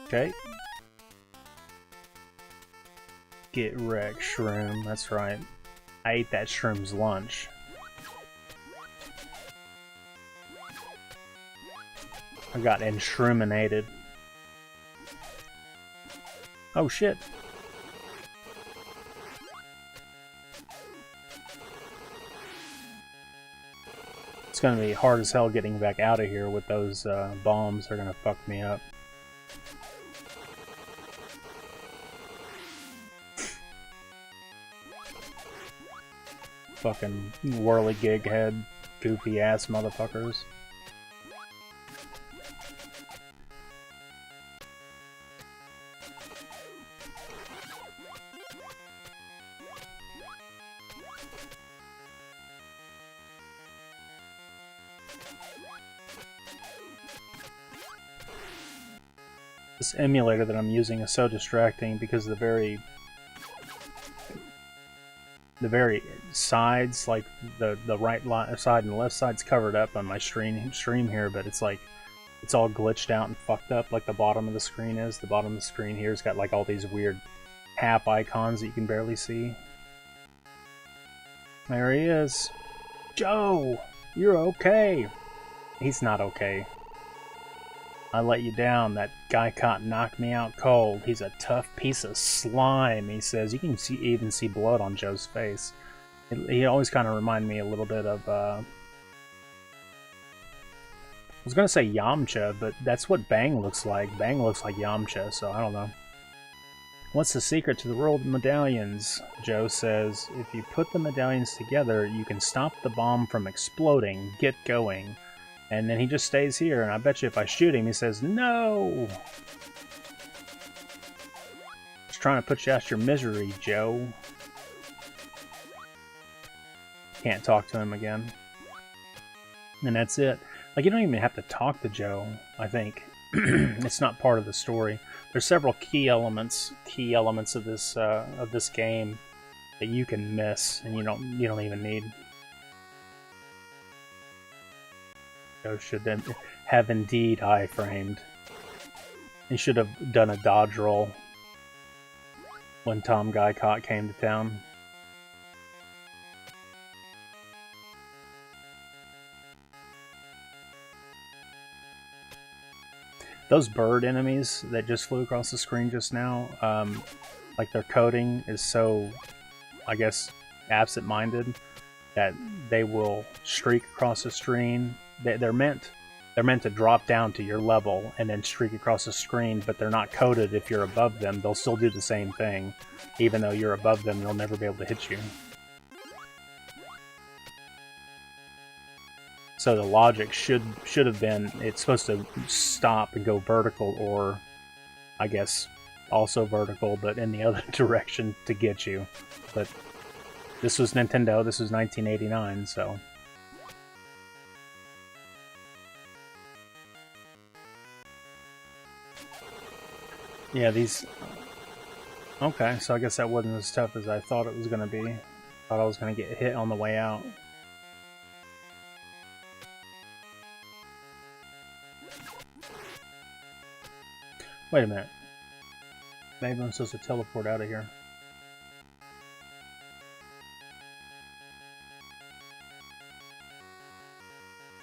Okay. Get wrecked, shroom. That's right. I ate that shroom's lunch. I got enshrominated. Oh shit. It's gonna be hard as hell getting back out of here with those bombs. They're gonna fuck me up. Fucking whirligig head, goofy ass motherfuckers. This emulator that I'm using is so distracting because the very sides, like the right side and the left side's covered up on my stream here, but it's like it's all glitched out and fucked up like the bottom of the screen is. The bottom of the screen here's got like all these weird half icons that you can barely see. There he is. Joe, you're okay. He's not okay. I let you down. That guy caught knocked me out cold. He's a tough piece of slime, he says. You can even see blood on Joe's face. He always kind of reminded me a little bit of, I was going to say Yamcha, but that's what Bang looks like. Bang looks like Yamcha, so I don't know. What's the secret to the world medallions? Joe says, if you put the medallions together, you can stop the bomb from exploding. Get going. And then he just stays here, and I bet you if I shoot him, he says, no! Just trying to put you out your misery, Joe. Can't talk to him again. And that's it. Like, you don't even have to talk to Joe, I think. It's not part of the story. There's several key elements of this game that you can miss, and you don't even need. Joe should have indeed iframed. He should have done a dodge roll when Tom Guycott came to town. Those bird enemies that just flew across the screen just now, like their coding is so, I guess, absent-minded that they will streak across the screen. They're meant to drop down to your level and then streak across the screen, but they're not coded if you're above them. They'll still do the same thing. Even though you're above them, they'll never be able to hit you. So the logic should have been, it's supposed to stop and go vertical, or I guess also vertical, but in the other direction to get you. But this was Nintendo, this was 1989, so... Yeah, these... Okay, so I guess that wasn't as tough as I thought it was going to be. Thought I was going to get hit on the way out. Wait a minute. Maybe I'm supposed to teleport out of here.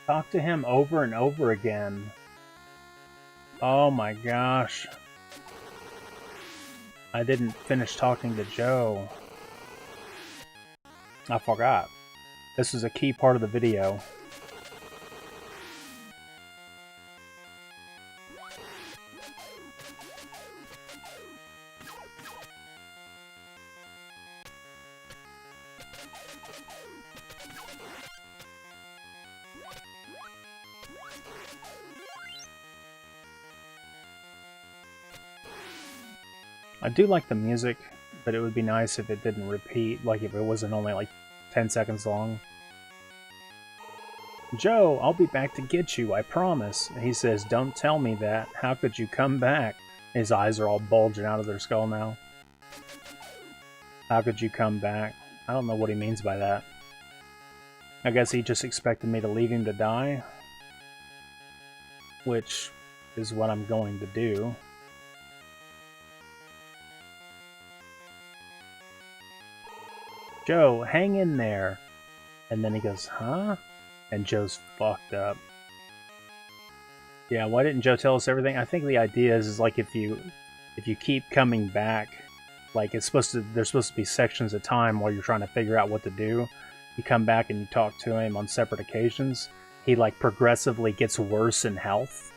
Talk to him over and over again. Oh my gosh. I didn't finish talking to Joe. I forgot. This is a key part of the video. I do like the music, but it would be nice if it didn't repeat, like if it wasn't only like 10 seconds long. Joe, I'll be back to get you, I promise. He says, don't tell me that. How could you come back? His eyes are all bulging out of their skull now. How could you come back? I don't know what he means by that. I guess he just expected me to leave him to die. Which is what I'm going to do. Joe, hang in there. And then he goes, huh? And Joe's fucked up. Yeah, why didn't Joe tell us everything? I think the idea is like if you keep coming back, like there's supposed to be sections of time while you're trying to figure out what to do. You come back and you talk to him on separate occasions. He like progressively gets worse in health.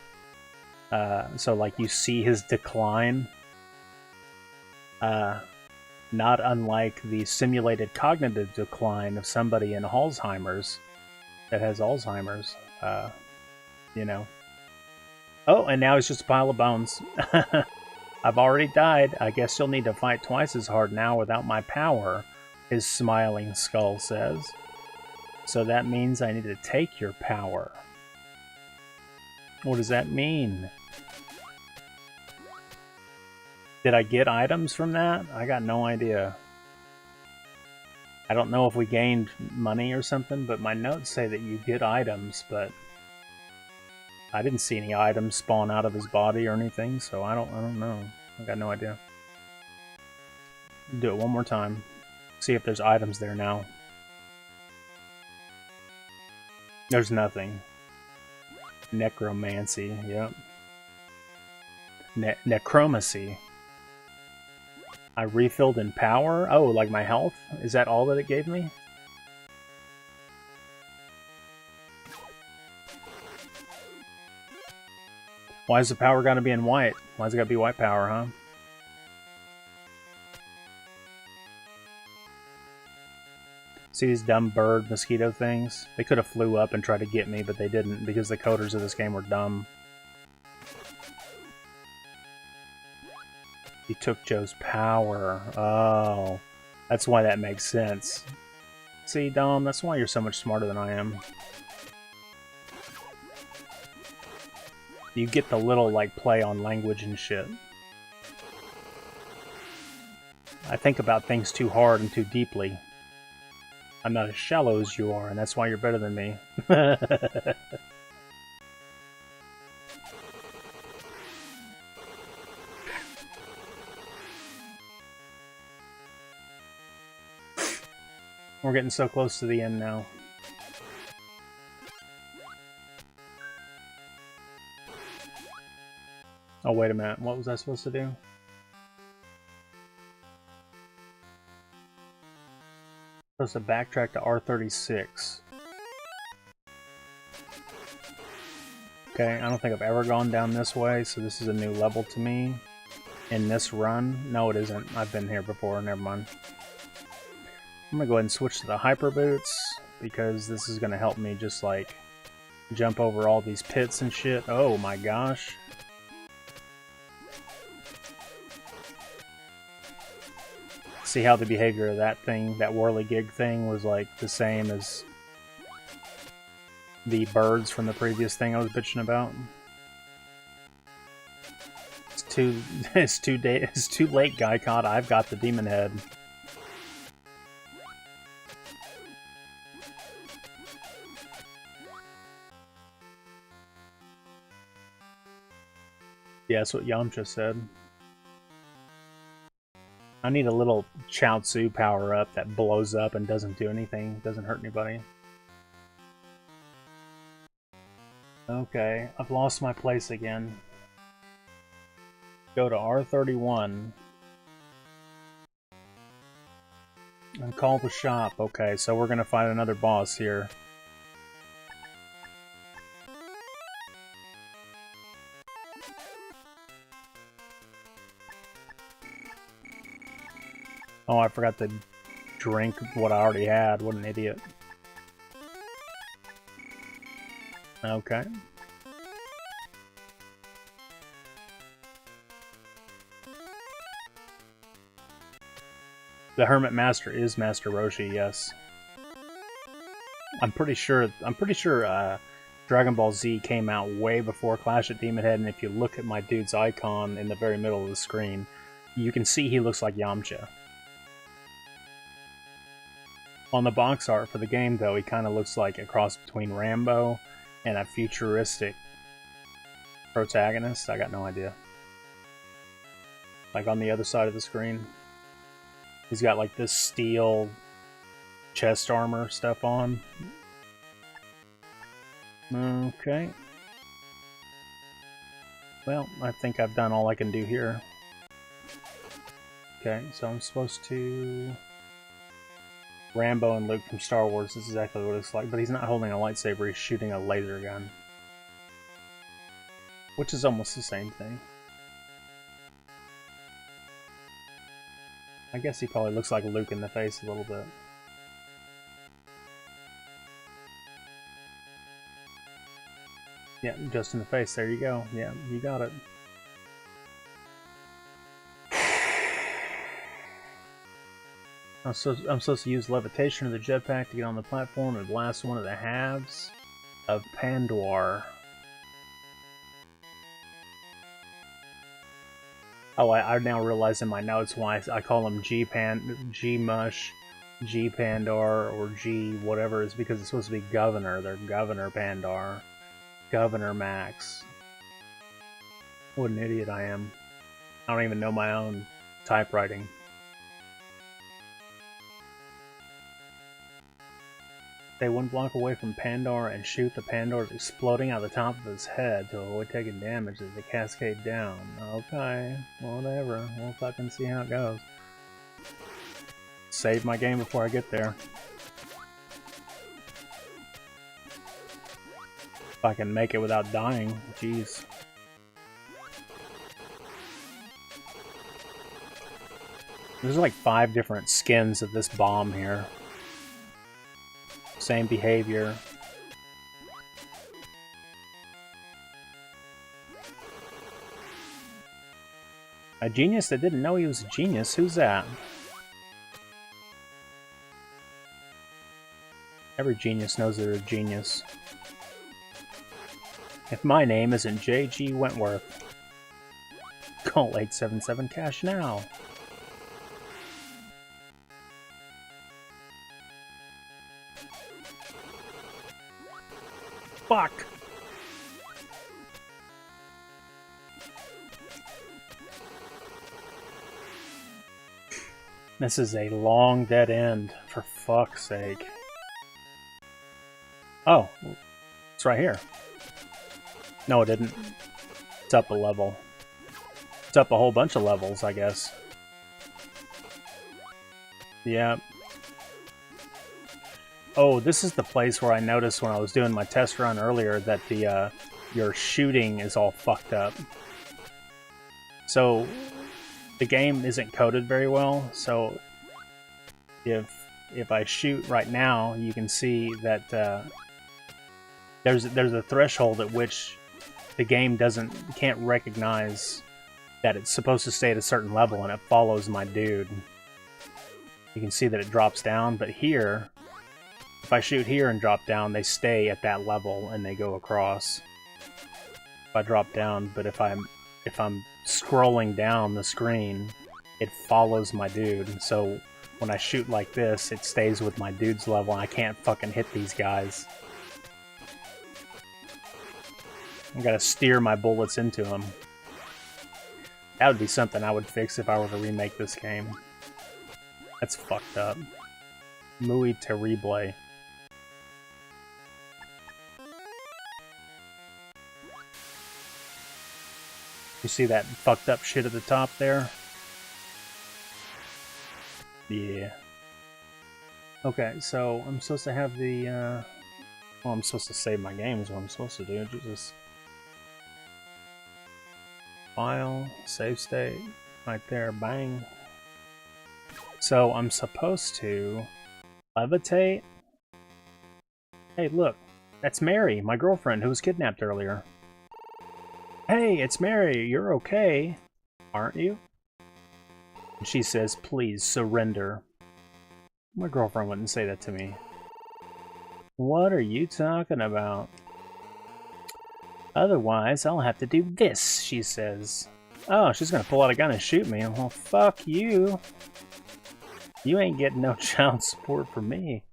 So like you see his decline. Not unlike the simulated cognitive decline of somebody in Alzheimer's that has Alzheimer's, you know. Oh, and now it's just a pile of bones. I've already died. I guess you'll need to fight twice as hard now without my power, his smiling skull says. So that means I need to take your power. What does that mean? Did I get items from that? I got no idea. I don't know if we gained money or something, but my notes say that you get items, but I didn't see any items spawn out of his body or anything, so I don't know. I got no idea. Do it one more time. See if there's items there now. There's nothing. Necromancy, yep. Necromancy. I refilled in power? Oh, like my health? Is that all that it gave me? Why is the power gotta be in white? Why's it gotta be white power, huh? See these dumb bird mosquito things? They could have flew up and tried to get me, but they didn't because the coders of this game were dumb. He took Joe's power. Oh, that's why that makes sense. See, Dom, that's why you're so much smarter than I am. You get the little, like, play on language and shit. I think about things too hard and too deeply. I'm not as shallow as you are, and that's why you're better than me. We're getting so close to the end now. Oh, wait a minute. What was I supposed to do? Supposed to backtrack to R36. Okay, I don't think I've ever gone down this way, so this is a new level to me. In this run. No, it isn't. I've been here before. Never mind. I'm gonna go ahead and switch to the hyper boots because this is gonna help me just like jump over all these pits and shit. Oh my gosh. See how the behavior of that thing, that whirligig thing, was like the same as the birds from the previous thing I was bitching about. It's too late, Guy Caught. I've got the Demonhead. Yeah, that's what Yamcha said. I need a little Chaozu power-up that blows up and doesn't do anything, doesn't hurt anybody. Okay, I've lost my place again. Go to R31. And call the shop. Okay, so we're gonna find another boss here. Oh, I forgot to drink what I already had. What an idiot. Okay. The Hermit Master is Master Roshi, yes. I'm pretty sure Dragon Ball Z came out way before Clash at Demonhead, and if you look at my dude's icon in the very middle of the screen, you can see he looks like Yamcha. On the box art for the game, though, he kind of looks like a cross between Rambo and a futuristic protagonist. I got no idea. Like on the other side of the screen. He's got like this steel chest armor stuff on. Okay. Well, I think I've done all I can do here. Okay, so I'm supposed to... Rambo and Luke from Star Wars is exactly what it looks like, but he's not holding a lightsaber, he's shooting a laser gun. Which is almost the same thing. I guess he probably looks like Luke in the face a little bit. Yeah, just in the face, there you go. Yeah, you got it. I'm supposed to use levitation of the jetpack to get on the platform and blast one of the halves of Pandor. Oh, I now realize in my notes why I call him G-Mush, G-Pandor, or G whatever. It's because it's supposed to be Governor. They're Governor Pandor. Governor Max. What an idiot I am. I don't even know my own typewriting. Stay one block away from Pandor and shoot the Pandor exploding out the top of his head to avoid taking damage as they cascade down. Okay, whatever. We'll fucking see how it goes. Save my game before I get there. If I can make it without dying, jeez. There's like 5 different skins of this bomb here. Same behavior. A genius that didn't know he was a genius? Who's that? Every genius knows they're a genius. If my name isn't J.G. Wentworth, call 877 cash now. Fuck! This is a long dead end, for fuck's sake. Oh, it's right here. No, it didn't. It's up a level. It's up a whole bunch of levels, I guess. Yeah. Oh, this is the place where I noticed when I was doing my test run earlier that the your shooting is all fucked up. So the game isn't coded very well, so if I shoot right now, you can see that there's a threshold at which the game can't recognize that it's supposed to stay at a certain level, and it follows my dude. You can see that it drops down, but here, if I shoot here and drop down, they stay at that level and they go across. If I drop down, but if I'm scrolling down the screen, it follows my dude. So when I shoot like this, it stays with my dude's level, and I can't fucking hit these guys. I gotta steer my bullets into them. That would be something I would fix if I were to remake this game. That's fucked up. Muy terrible. You see that fucked up shit at the top there? Yeah. Okay, so I'm supposed to have the, well, I'm supposed to save my game is what I'm supposed to do. Jesus. File, save state, right there, bang. So I'm supposed to levitate? Hey, look, that's Mary, my girlfriend who was kidnapped earlier. Hey, it's Mary, you're okay, aren't you? And she says, please surrender. My girlfriend wouldn't say that to me. What are you talking about? Otherwise, I'll have to do this, she says. Oh, she's gonna pull out a gun and shoot me. Well, fuck you. You ain't getting no child support from me.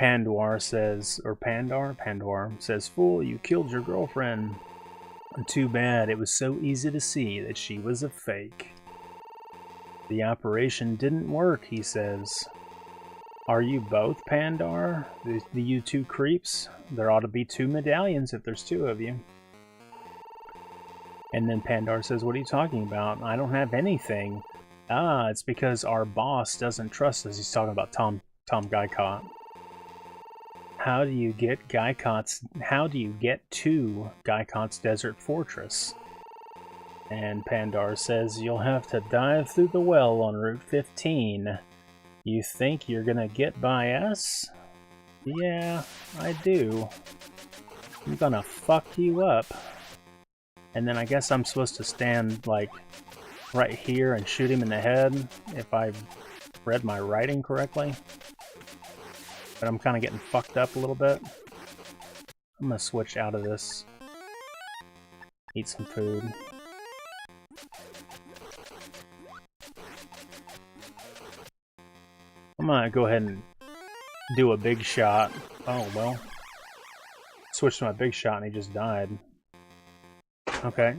Pandor says, or Pandor says, fool, you killed your girlfriend. Too bad, it was so easy to see that she was a fake. The operation didn't work, he says. Are you both, Pandar? You two creeps? There ought to be 2 medallions if there's 2 of you. And then Pandar says, what are you talking about? I don't have anything. Ah, it's because our boss doesn't trust us. He's talking about Tom Guycott. How do you get to Guycott's desert fortress? And Pandar says, you'll have to dive through the well on Route 15. You think you're gonna get by us? Yeah, I do. I'm gonna fuck you up. And then I guess I'm supposed to stand, like, right here and shoot him in the head, if I've read my writing correctly. But I'm kind of getting fucked up a little bit. I'm gonna switch out of this. Eat some food. I'm gonna go ahead and do a big shot. Oh, well. Switched to my big shot and he just died. Okay.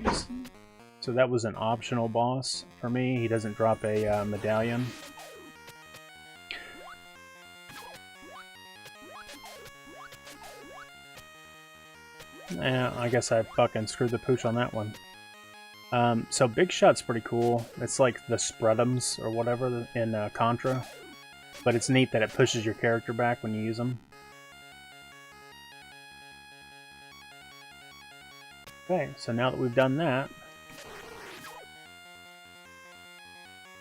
So that was an optional boss for me. He doesn't drop a medallion. I guess I fucking screwed the pooch on that one. So Big Shot's pretty cool. It's like the Spreadums or whatever in Contra. But it's neat that it pushes your character back when you use them. Okay, so now that we've done that,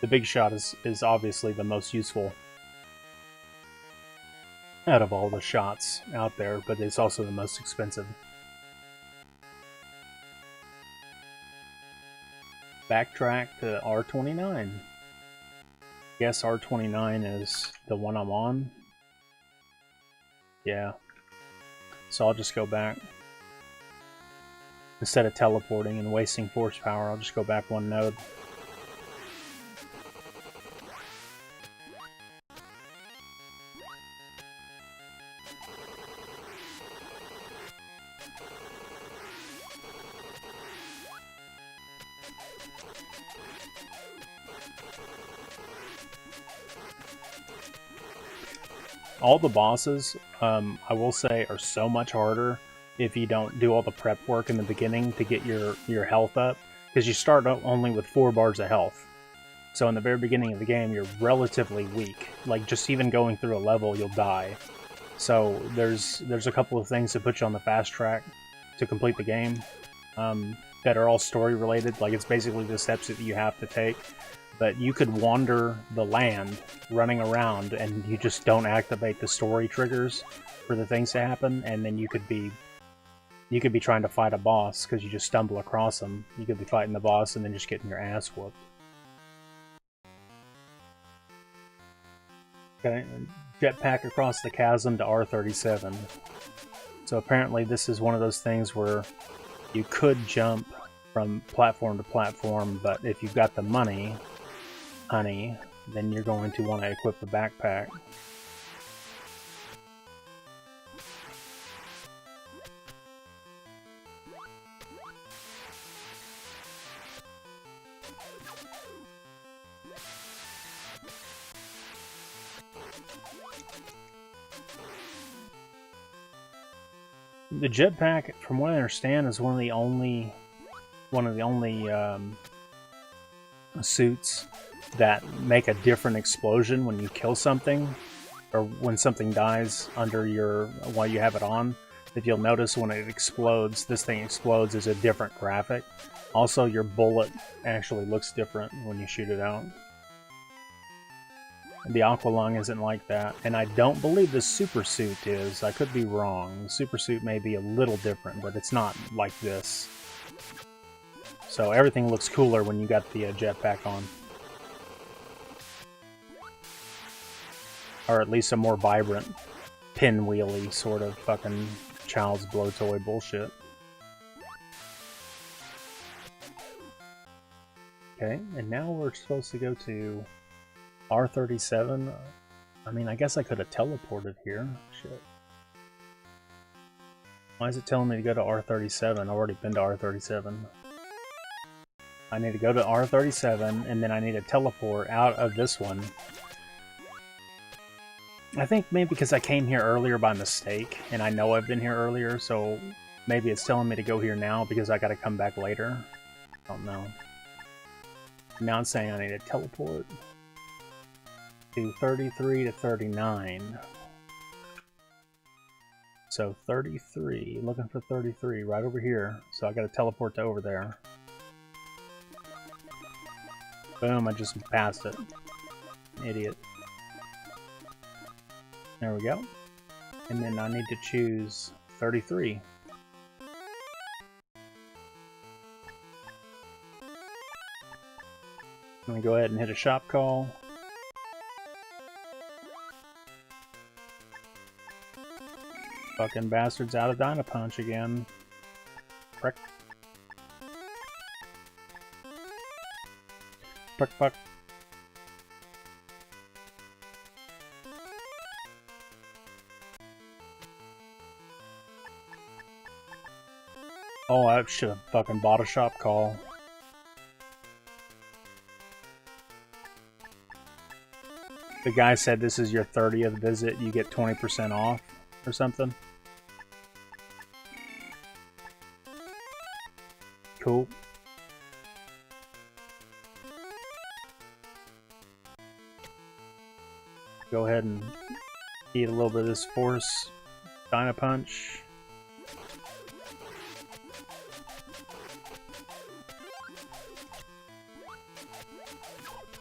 The big shot is obviously the most useful out of all the shots out there, but it's also the most expensive. Backtrack to R29. Guess R29 is the one I'm on. Yeah. So I'll just go back. Instead of teleporting and wasting force power, I'll just go back one node. All the bosses, I will say, are so much harder if you don't do all the prep work in the beginning to get your health up, because you start only with 4 bars of health. So in the very beginning of the game, you're relatively weak. Like, just even going through a level, you'll die. So there's a couple of things to put you on the fast track to complete the game that are all story related. Like, it's basically the steps that you have to take. But you could wander the land running around and you just don't activate the story triggers for the things to happen, and then you could be trying to fight a boss because you just stumble across them. You could be fighting the boss and then just getting your ass whooped. Okay, jetpack across the chasm to R37. So apparently this is one of those things where you could jump from platform to platform, but if you've got the money, honey, then you're going to want to equip the backpack. The jetpack, from what I understand, is one of the only suits that make a different explosion when you kill something, or when something dies under while you have it on. If you'll notice, when it explodes, this thing explodes, is a different graphic. Also, your bullet actually looks different when you shoot it out. The Aqua Lung isn't like that, and I don't believe the Super Suit is. I could be wrong. The Super Suit may be a little different, but it's not like this. So everything looks cooler when you got the jetpack on. Or at least a more vibrant, pinwheely sort of fucking child's blow toy bullshit. Okay, and now we're supposed to go to R37. I mean, I guess I could have teleported here. Shit. Why is it telling me to go to R37? I've already been to R37. I need to go to R37, and then I need to teleport out of this one. I think maybe because I came here earlier by mistake, and I know I've been here earlier, so maybe it's telling me to go here now because I gotta come back later. I don't know. Now it's saying I need to teleport to 33 to 39. So 33, looking for 33, right over here. So I gotta teleport to over there. Boom, I just passed it. Idiot. There we go. And then I need to choose 33. Let me go ahead and hit a shop call. Fucking bastards out of Dynapunch again. Frick. Frick, fuck. Oh, I should have fucking bought a shop call. The guy said this is your 30th visit, you get 20% off or something. Cool. Go ahead and eat a little bit of this Force Dynapunch.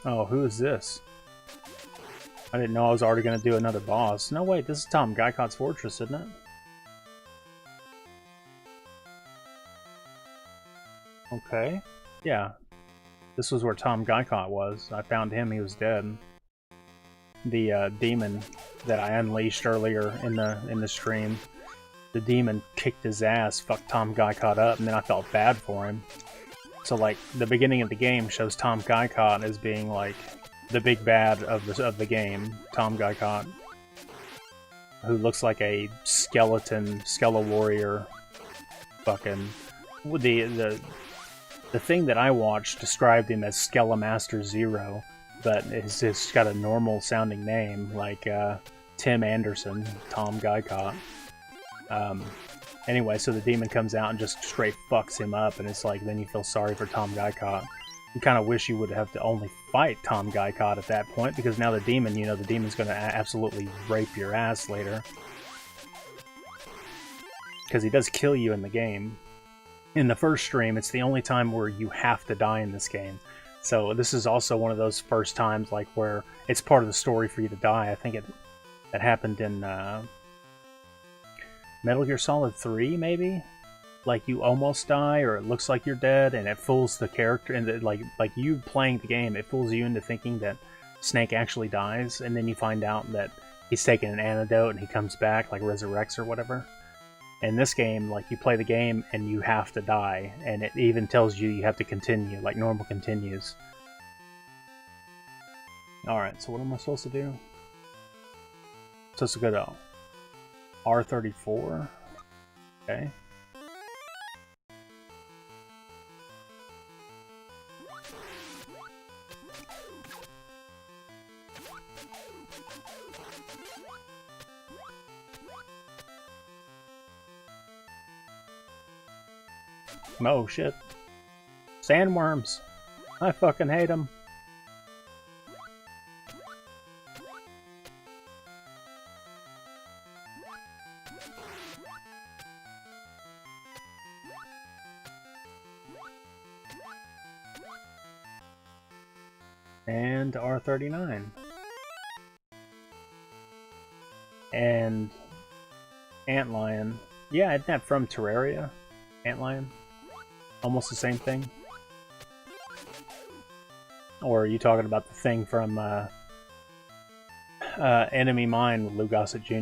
Oh, who is this? I didn't know I was already going to do another boss. No, wait, this is Tom Gaikot's fortress, isn't it? Okay. Yeah. This was where Tom Gaikot was. I found him, he was dead. The demon that I unleashed earlier in the stream. The demon kicked his ass, fucked Tom Gaikot up, and then I felt bad for him. So, like, the beginning of the game shows Tom Gaikot as being, like, the big bad of the game, Tom Gaikot, who looks like a skeleton warrior. Fucking the thing that I watched described him as Skelemaster Zero, but it's just got a normal sounding name like Tim Anderson, Tom Gaikot. Anyway, so the demon comes out and just straight fucks him up, and it's like, then you feel sorry for Tom Gaikot. You kind of wish you would have to only fight Tom Gaikot at that point, because now the demon, you know, the demon's going to absolutely rape your ass later. Because he does kill you in the game. In the first stream, it's the only time where you have to die in this game. So this is also one of those first times, like, where it's part of the story for you to die. I think that happened in Metal Gear Solid 3, maybe? Like, you almost die, or it looks like you're dead, and it fools the character, and like you playing the game, it fools you into thinking that Snake actually dies, and then you find out that he's taking an antidote and he comes back, like resurrects or whatever. In this game, like, you play the game and you have to die, and it even tells you you have to continue, like normal continues. Alright, so what am I supposed to do? Supposed to go to R34? Okay. Oh shit. Sandworms! I fucking hate them. And R39. And Antlion. Yeah, isn't that from Terraria? Antlion? Almost the same thing? Or are you talking about the thing from Enemy Mine with Lou Gossett Jr.?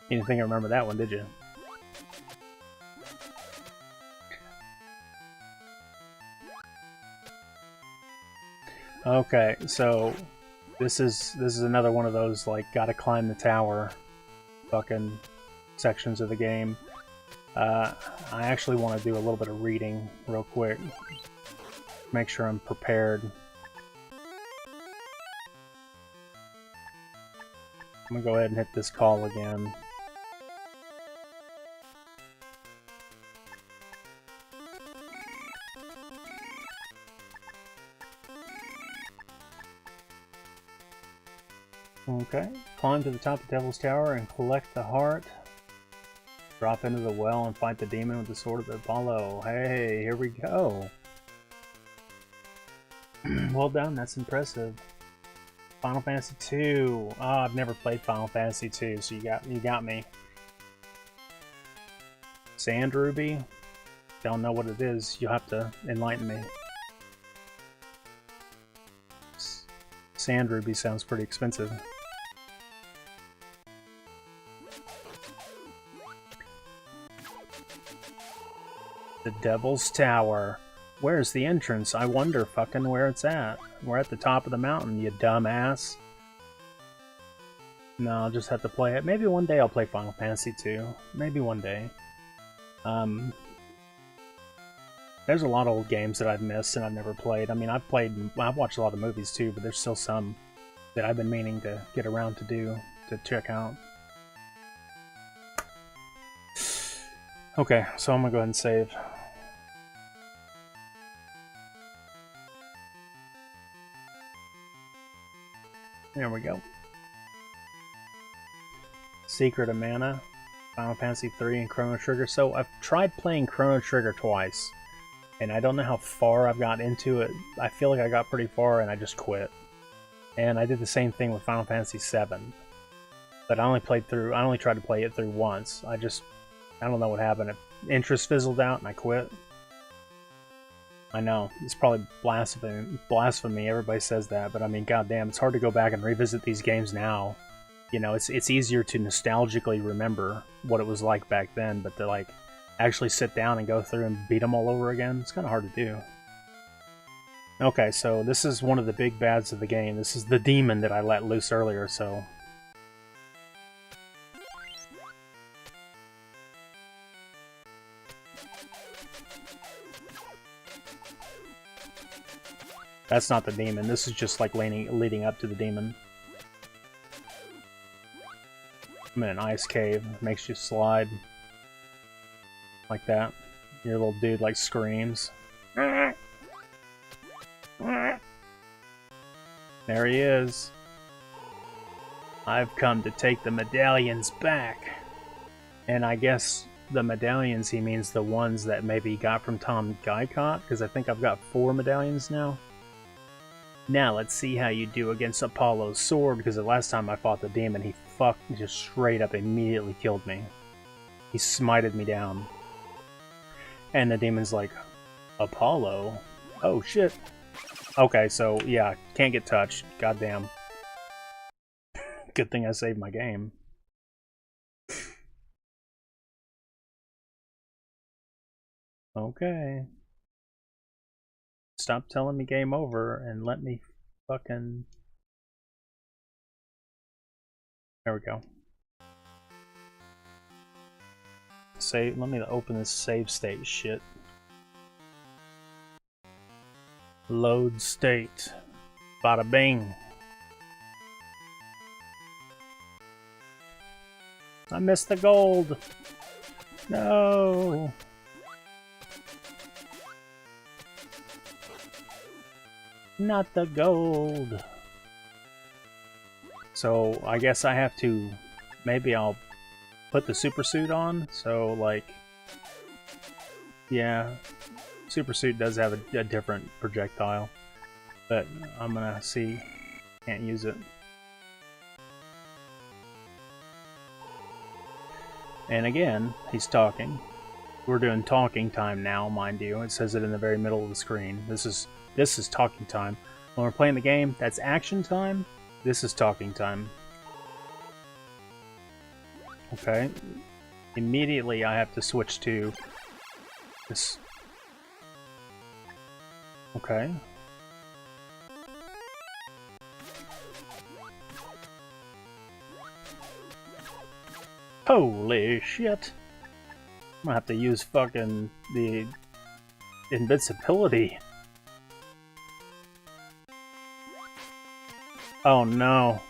You didn't think I remember that one, did you? Okay, so this is another one of those, like, gotta climb the tower fucking sections of the game. I actually want to do a little bit of reading real quick. Make sure I'm prepared. I'm gonna go ahead and hit this call again. Okay, climb to the top of Devil's Tower and collect the heart. Drop into the well and fight the demon with the Sword of Apollo. Hey, here we go. Well done, that's impressive. Final Fantasy 2. Oh, I've never played Final Fantasy 2, so you got me. Sand Ruby? Don't know what it is. You'll have to enlighten me. Sand Ruby sounds pretty expensive. The Devil's Tower. Where's the entrance? I wonder fucking where it's at. We're at the top of the mountain, you dumbass. No, I'll just have to play it. Maybe one day I'll play Final Fantasy 2. Maybe one day. There's a lot of old games that I've missed and I've never played. I mean, I've watched a lot of movies too, but there's still some that I've been meaning to get around to check out. Okay, so I'm gonna go ahead and save. There we go. Secret of Mana, Final Fantasy 3, and Chrono Trigger. So I've tried playing Chrono Trigger twice. And I don't know how far I've got into it. I feel like I got pretty far and I just quit. And I did the same thing with Final Fantasy VII. But I only tried to play it through once. I don't know what happened. Interest fizzled out and I quit. I know, it's probably blasphemy. Everybody says that, but I mean, goddamn, it's hard to go back and revisit these games now. You know, it's easier to nostalgically remember what it was like back then, but to like actually sit down and go through and beat them all over again, it's kind of hard to do. Okay, so this is one of the big bads of the game. This is the demon that I let loose earlier, so... That's not the demon. This is just like leading up to the demon. I'm in an ice cave. Makes you slide. Like that. Your little dude like screams. There he is. I've come to take the medallions back. And I guess the medallions, he means the ones that maybe he got from Tom Guycott, because I think I've got 4 medallions now. Now let's see how you do against Apollo's sword, because the last time I fought the demon, he just straight up immediately killed me. He smited me down. And the demon's like, Apollo? Oh shit. Okay, so yeah, can't get touched. Goddamn. Good thing I saved my game. Okay. Stop telling me game over and let me fucking... There we go. Save. Let me open this save state shit. Load state. Bada bing. I missed the gold. No. Not the gold. So I guess I have to, maybe I'll put the super suit on. So like, yeah, super suit does have a different projectile, but I'm gonna see, can't use it. And again, he's talking. We're doing talking time now, mind you. It says it in the very middle of the screen. This is talking time. When we're playing the game, that's action time. This is talking time. Okay. Immediately I have to switch to this. Okay. Holy shit. I'm gonna have to use fucking the invincibility. Oh no.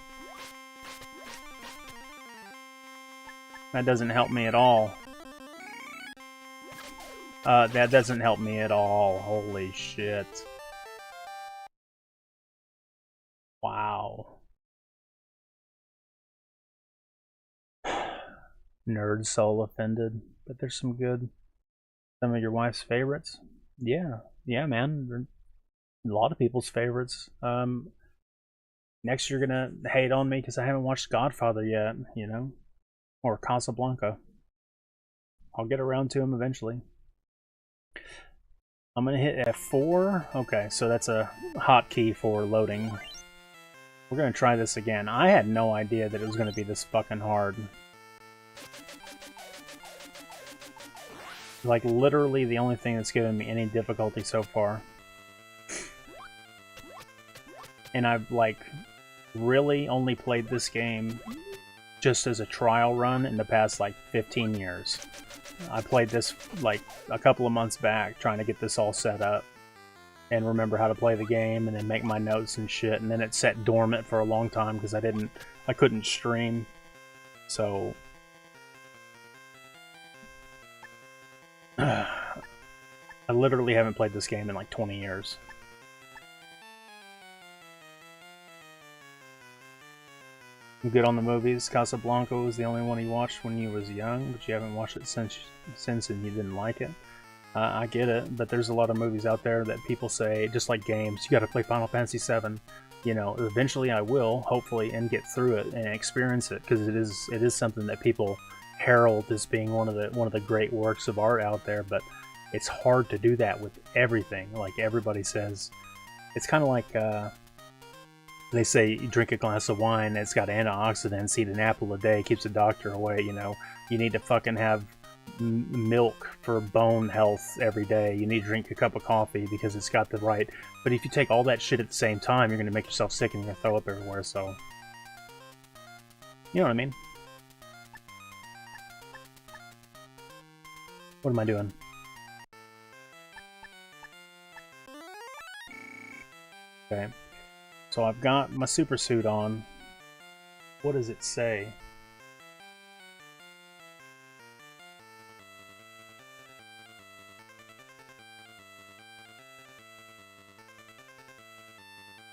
That doesn't help me at all. That doesn't help me at all. Holy shit. Wow. Nerd soul offended. But there's some good... Some of your wife's favorites? Yeah. Yeah, man. A lot of people's favorites. Next you're gonna hate on me because I haven't watched Godfather yet, you know? Or Casablanca. I'll get around to him eventually. I'm gonna hit F4. Okay, so that's a hotkey for loading. We're gonna try this again. I had no idea that it was gonna be this fucking hard. Like, literally the only thing that's given me any difficulty so far. And I've, like, really only played this game just as a trial run in the past, like, 15 years. I played this, like, a couple of months back, trying to get this all set up. And remember how to play the game, and then make my notes and shit, and then it sat dormant for a long time because I couldn't stream. So... I literally haven't played this game in like 20 years. I'm good on the movies. Casablanca was the only one you watched when you was young, but you haven't watched it since and you didn't like it. I get it, but there's a lot of movies out there that people say, just like games, you gotta play Final Fantasy VII. You know, eventually I will, hopefully, and get through it and experience it, because it is something that people herald as being one of the great works of art out there, but it's hard to do that with everything. Like everybody says, it's kind of like they say you drink a glass of wine, it's got antioxidants, eat an apple a day, keeps the doctor away. You know, you need to fucking have milk for bone health every day. You need to drink a cup of coffee because it's got the right. But if you take all that shit at the same time, you're going to make yourself sick and you're going to throw up everywhere. So, you know what I mean? What am I doing? Okay. So I've got my super suit on. What does it say?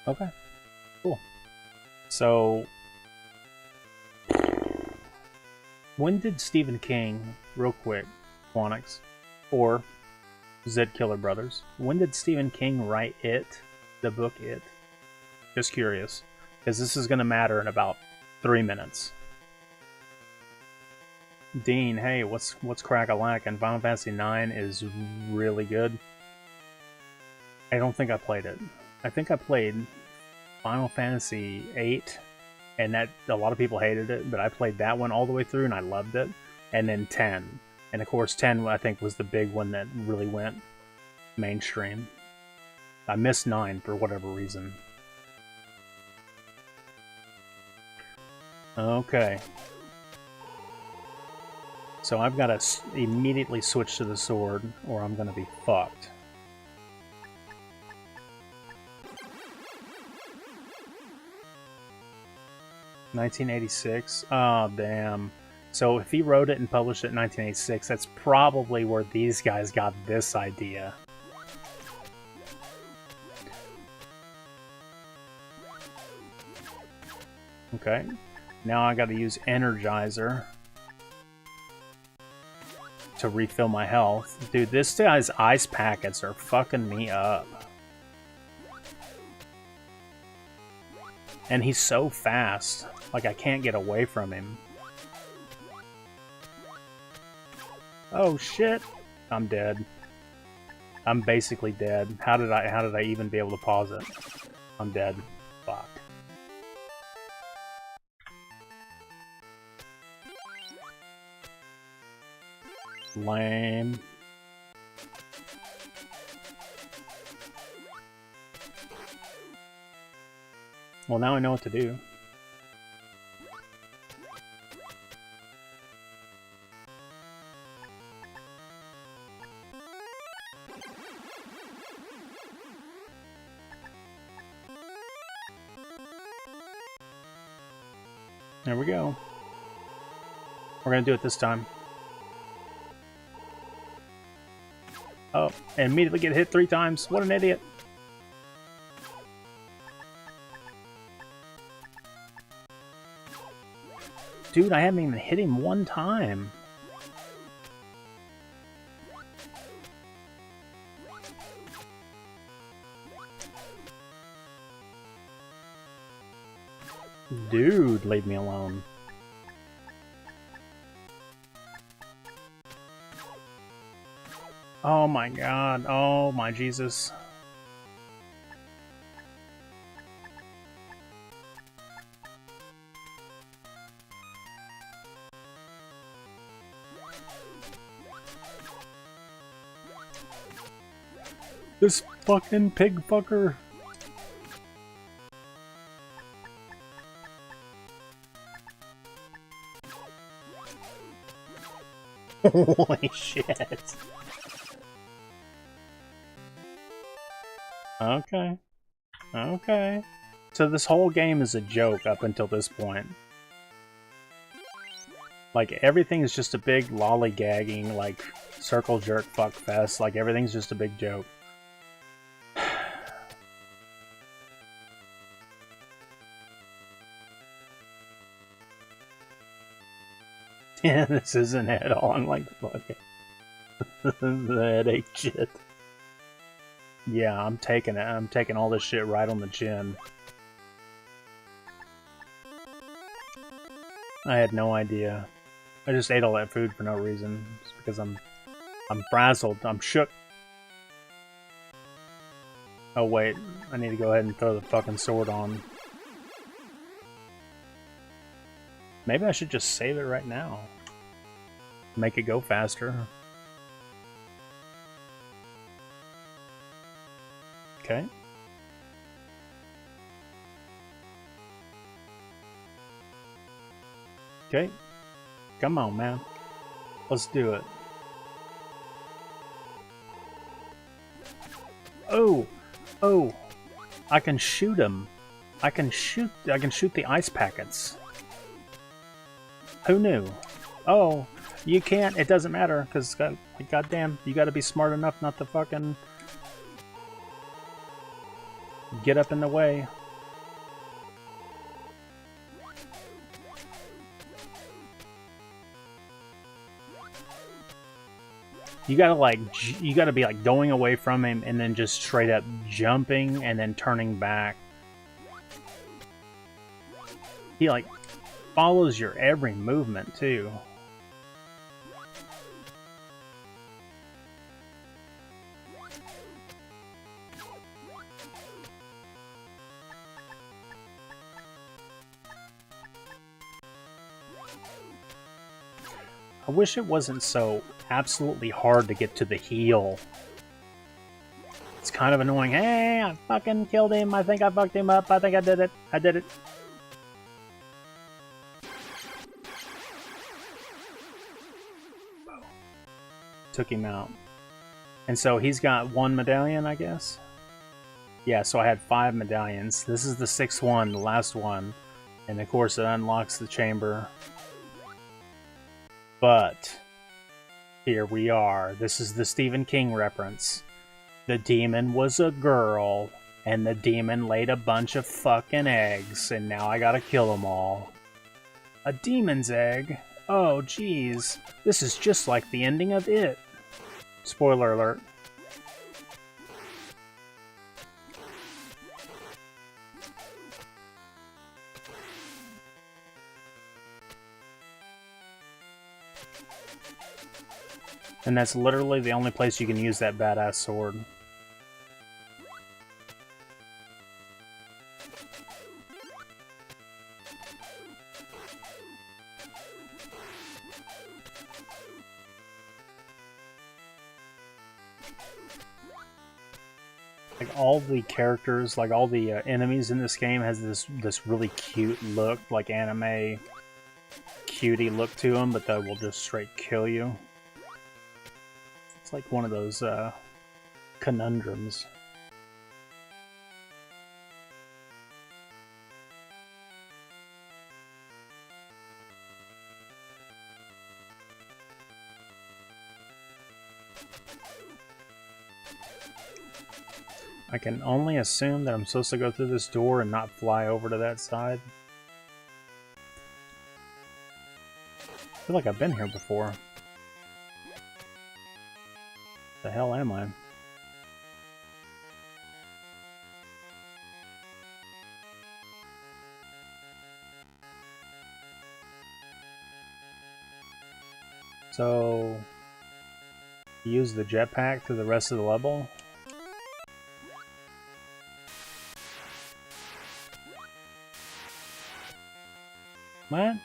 Okay, cool. So, when did Stephen King, real quick, Quanix, or Zed Killer Brothers, when did Stephen King write It, the book It? Just curious, because this is going to matter in about 3 minutes. Dean, hey, what's crack-a-lack? And Final Fantasy IX is really good. I don't think I played it. I think I played Final Fantasy VIII, and that a lot of people hated it, but I played that one all the way through and I loved it. And then 10, and of course 10 I think was the big one that really went mainstream. I missed 9 for whatever reason. Okay. So I've got to immediately switch to the sword, or I'm going to be fucked. (1986). Oh, damn. So if he wrote it and published it in 1986, that's probably where these guys got this idea. Okay. Now I got to use Energizer to refill my health. Dude, this guy's ice packets are fucking me up. And he's so fast. Like, I can't get away from him. Oh, shit. I'm dead. I'm basically dead. How did I even be able to pause it? I'm dead. Fuck. Lame. Well, now I know what to do. There we go. We're gonna do it this time. Oh, and immediately get hit 3 times. What an idiot. Dude, I haven't even hit him 1 time. Dude, leave me alone. Oh my god. Oh my Jesus. This fucking pig fucker. Holy shit. Okay. Okay. So this whole game is a joke up until this point. Like, everything is just a big lollygagging, like, circle jerk fuck fest. Like, everything's just a big joke. Yeah, this isn't at all. I'm like, fuck it. The headache shit. Yeah, I'm taking it. I'm taking all this shit right on the chin. I had no idea. I just ate all that food for no reason. Just because I'm frazzled. I'm shook. Oh wait, I need to go ahead and throw the fucking sword on. Maybe I should just save it right now. Make it go faster. Okay. Okay. Come on, man. Let's do it. Oh! Oh! I can shoot him. I can shoot the ice packets. Who knew? Oh, you can't. It doesn't matter, because goddamn, you gotta be smart enough not to fucking get up in the way. You gotta be like going away from him and then just straight up jumping and then turning back. He like follows your every movement too. I wish it wasn't so absolutely hard to get to the heel. It's kind of annoying. Hey, I fucking killed him. I think I fucked him up. I think I did it. I did it. Took him out. And so he's got one medallion, I guess? Yeah, so I had 5 medallions. This is the 6th one, the last one. And of course it unlocks the chamber. But here we are. This is the Stephen King reference. The demon was a girl, and the demon laid a bunch of fucking eggs, and now I gotta kill them all. A demon's egg? Oh, geez. This is just like the ending of It. Spoiler alert. And that's literally the only place you can use that badass sword. Like all the characters, like all the enemies in this game has this really cute look, like anime cutie look to them, but they will just straight kill you. It's like one of those conundrums. I can only assume that I'm supposed to go through this door and not fly over to that side. I feel like I've been here before. The hell am I? So, use the jetpack through the rest of the level. What?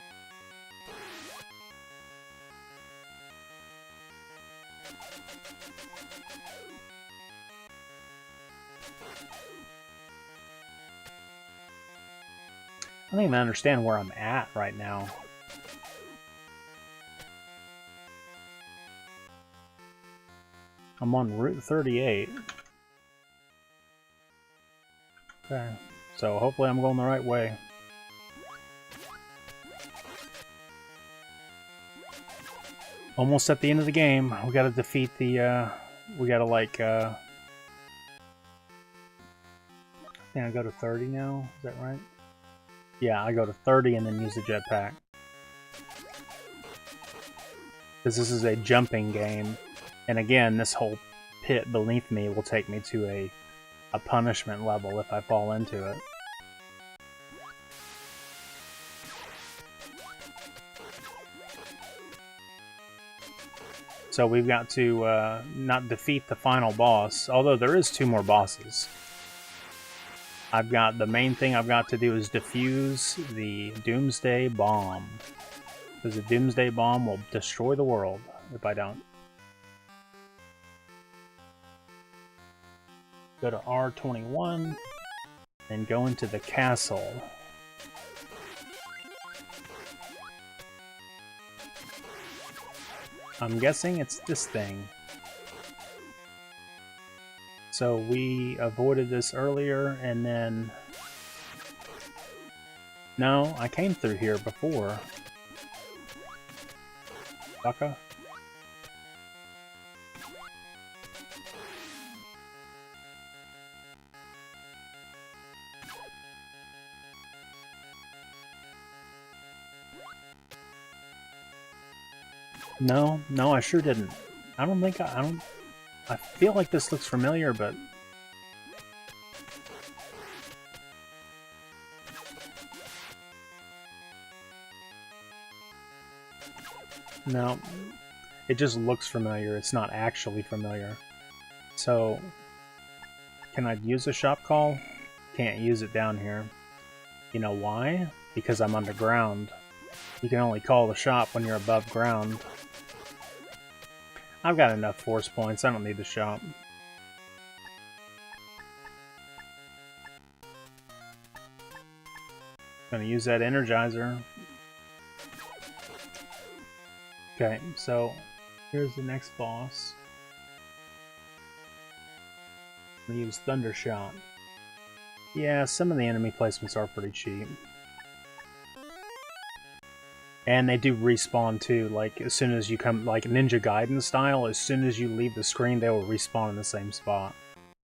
I don't even understand where I'm at right now. I'm on Route 38. Okay, so hopefully I'm going the right way. Almost at the end of the game. We gotta defeat the, we gotta like, I think I go to 30 now, is that right? Yeah, I go to 30 and then use the jetpack. Because this is a jumping game. And again, this whole pit beneath me will take me to a punishment level if I fall into it. So we've got to not defeat the final boss, although there is 2 more bosses. I've got the main thing I've got to do is defuse the Doomsday Bomb. Because the Doomsday Bomb will destroy the world if I don't. Go to R21 and go into the castle. I'm guessing it's this thing. So we avoided this earlier, and then... No, I came through here before. Sucker. No, I sure didn't. I don't think I feel like this looks familiar, but... No, it just looks familiar. It's not actually familiar. So, can I use a shop call? Can't use it down here. You know why? Because I'm underground. You can only call the shop when you're above ground. I've got enough force points, I don't need the shop. Gonna use that Energizer. Okay, so here's the next boss. I'm gonna use Thundershot. Yeah, some of the enemy placements are pretty cheap. And they do respawn too, like as soon as you come, like Ninja Gaiden style, as soon as you leave the screen they will respawn in the same spot.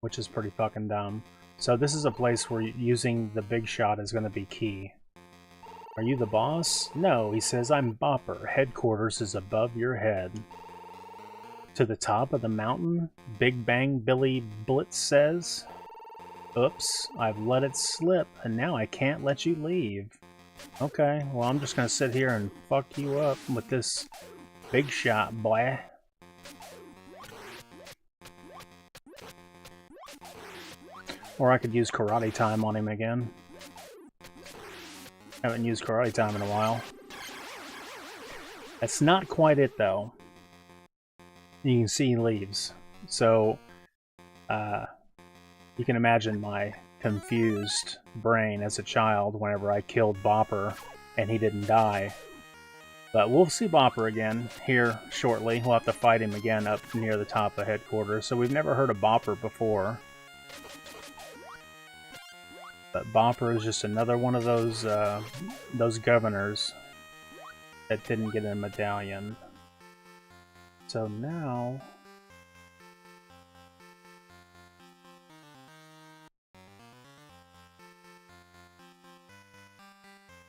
Which is pretty fucking dumb. So this is a place where using the big shot is going to be key. Are you the boss? No, he says, I'm Bopper. Headquarters is above your head. To the top of the mountain? Big Bang Billy Blitz says. Oops, I've let it slip, and now I can't let you leave. Okay, well I'm just gonna sit here and fuck you up with this big shot, boy. Or I could use Karate Time on him again. Haven't used Karate Time in a while. That's not quite it though. You can see he leaves. So, you can imagine my confused brain as a child whenever I killed Bopper and he didn't die. But we'll see Bopper again here shortly. We'll have to fight him again up near the top of headquarters. So we've never heard of Bopper before. But Bopper is just another one of those governors that didn't get a medallion. So now...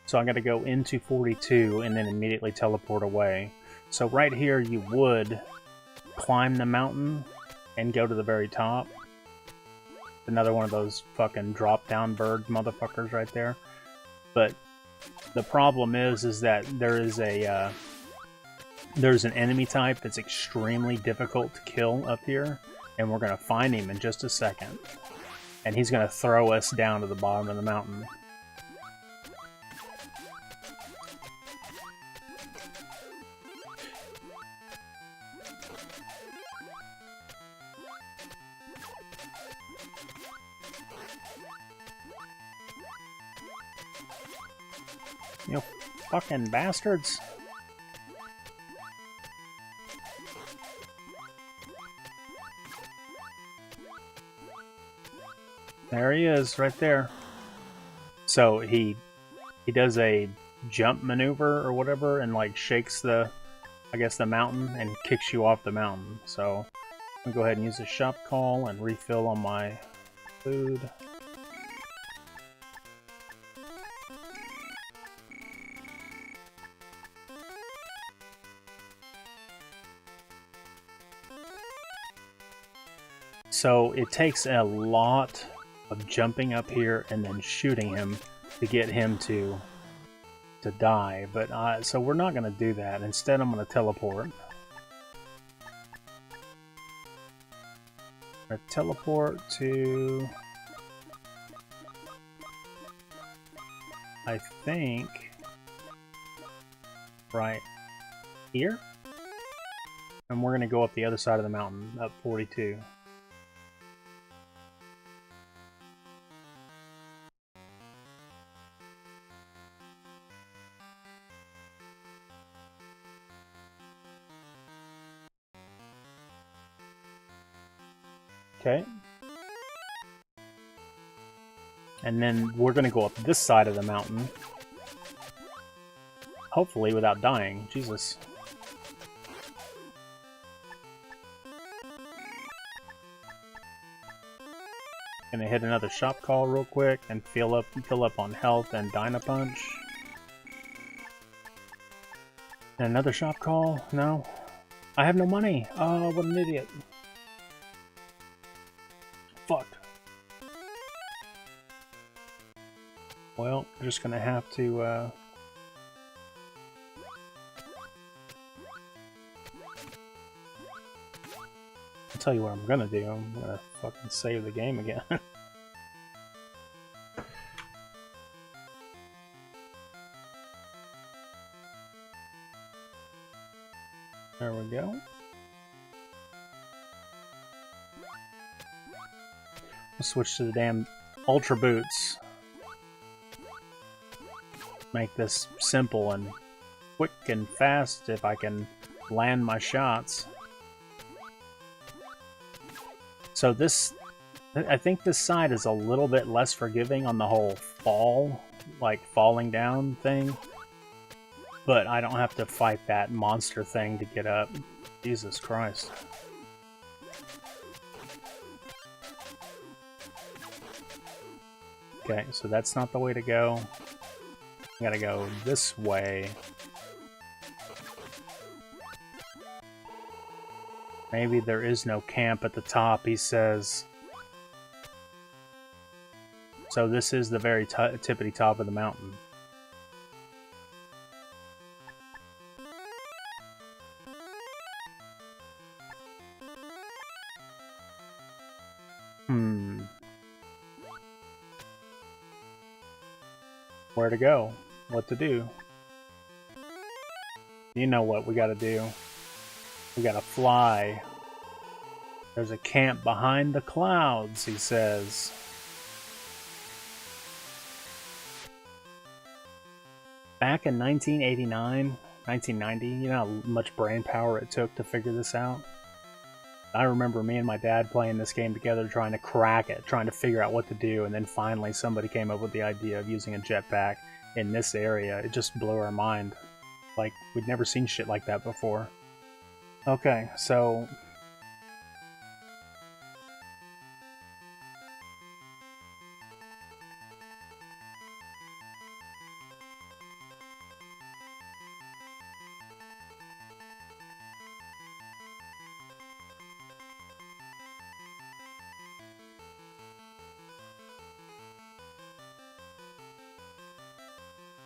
So I'm going to go into 42 and then immediately teleport away. So right here you would climb the mountain and go to the very top. Another one of those fucking drop-down bird motherfuckers right there. But the problem is that there is a there's an enemy type that's extremely difficult to kill up here, and we're going to find him in just a second. And he's going to throw us down to the bottom of the mountain. You fucking bastards. There he is, right there. So he does a jump maneuver or whatever and like shakes the, I guess, the mountain and kicks you off the mountain. So I'm gonna go ahead and use the shop call and refill on my food. So it takes a lot of jumping up here and then shooting him to get him to die. But so we're not going to do that. Instead, I'm going to teleport. I'm going to teleport to... I think... right here? And we're going to go up the other side of the mountain, up 42. Okay. And then we're going to go up this side of the mountain. Hopefully without dying. Jesus. Gonna hit another shop call real quick and fill up on health and Dynapunch. And another shop call? No. I have no money. Oh, what an idiot. Fuck. Well, we're just gonna have to I'll tell you what I'm gonna do. I'm gonna fucking save the game again. There we go. We'll switch to the damn Ultra Boots. Make this simple and quick and fast if I can land my shots. So this, I think this side is a little bit less forgiving on the whole fall, like falling down thing. But I don't have to fight that monster thing to get up. Jesus Christ. Okay, so that's not the way to go. I gotta go this way. Maybe there is no camp at the top, he says. So this is the very tippity top of the mountain. Where to go? What to do? You know what we gotta do. We gotta fly. There's a camp behind the clouds, he says. Back in 1989, 1990, you know how much brain power it took to figure this out? I remember me and my dad playing this game together, trying to crack it, trying to figure out what to do, and then finally somebody came up with the idea of using a jetpack in this area. It just blew our mind. Like, we'd never seen shit like that before. Okay, so...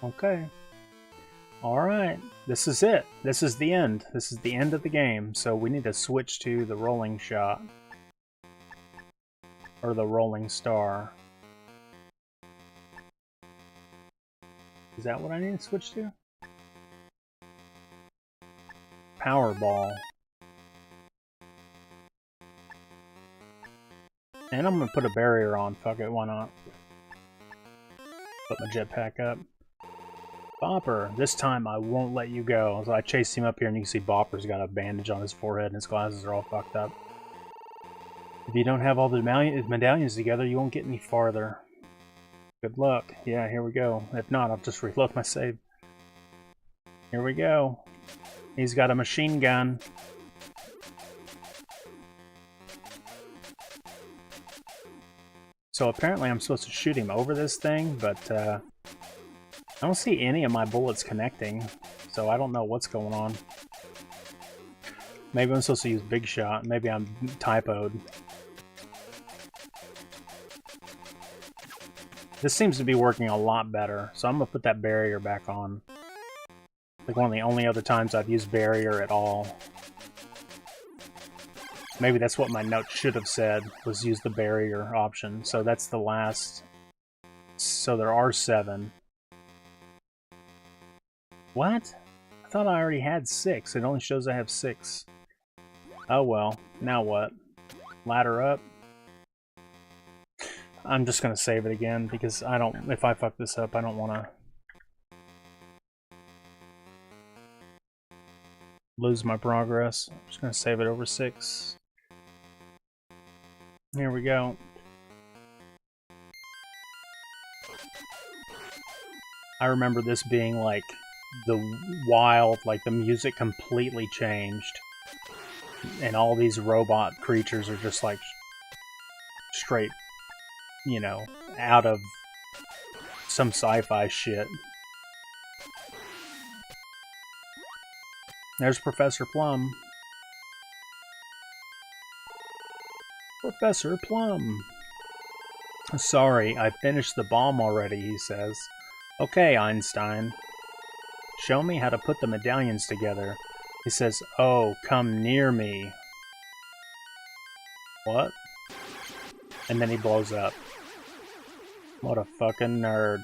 Okay. Alright, this is it. This is the end. This is the end of the game, so we need to switch to the rolling shot. Or the rolling star. Is that what I need to switch to? Powerball. And I'm gonna put a barrier on, fuck it, why not? Put my jetpack up. Bopper, this time I won't let you go. So I chased him up here and you can see Bopper's got a bandage on his forehead and his glasses are all fucked up. If you don't have all the medallions together, you won't get any farther. Good luck. Yeah, here we go. If not, I'll just reload my save. Here we go. He's got a machine gun. So apparently I'm supposed to shoot him over this thing, but I don't see any of my bullets connecting, so I don't know what's going on. Maybe I'm supposed to use Big Shot. Maybe I'm typoed. This seems to be working a lot better, so I'm gonna put that barrier back on. Like one of the only other times I've used barrier at all. Maybe that's what my note should have said, was use the barrier option. So that's the last. So there are 7. What? I thought I already had 6. It only shows I have 6. Oh well, now what? Ladder up. I'm just gonna save it again because I don't. If I fuck this up, I don't want to lose my progress. I'm just gonna save it over 6. Here we go. I remember this being like the wild, like the music completely changed, and all these robot creatures are just like straight, you know, out of some sci-fi shit. There's Professor Plum. Professor Plum. Sorry, I finished the bomb already, he says. Okay, Einstein. Show me how to put the medallions together. He says, oh, come near me. What? And then he blows up. What a fucking nerd.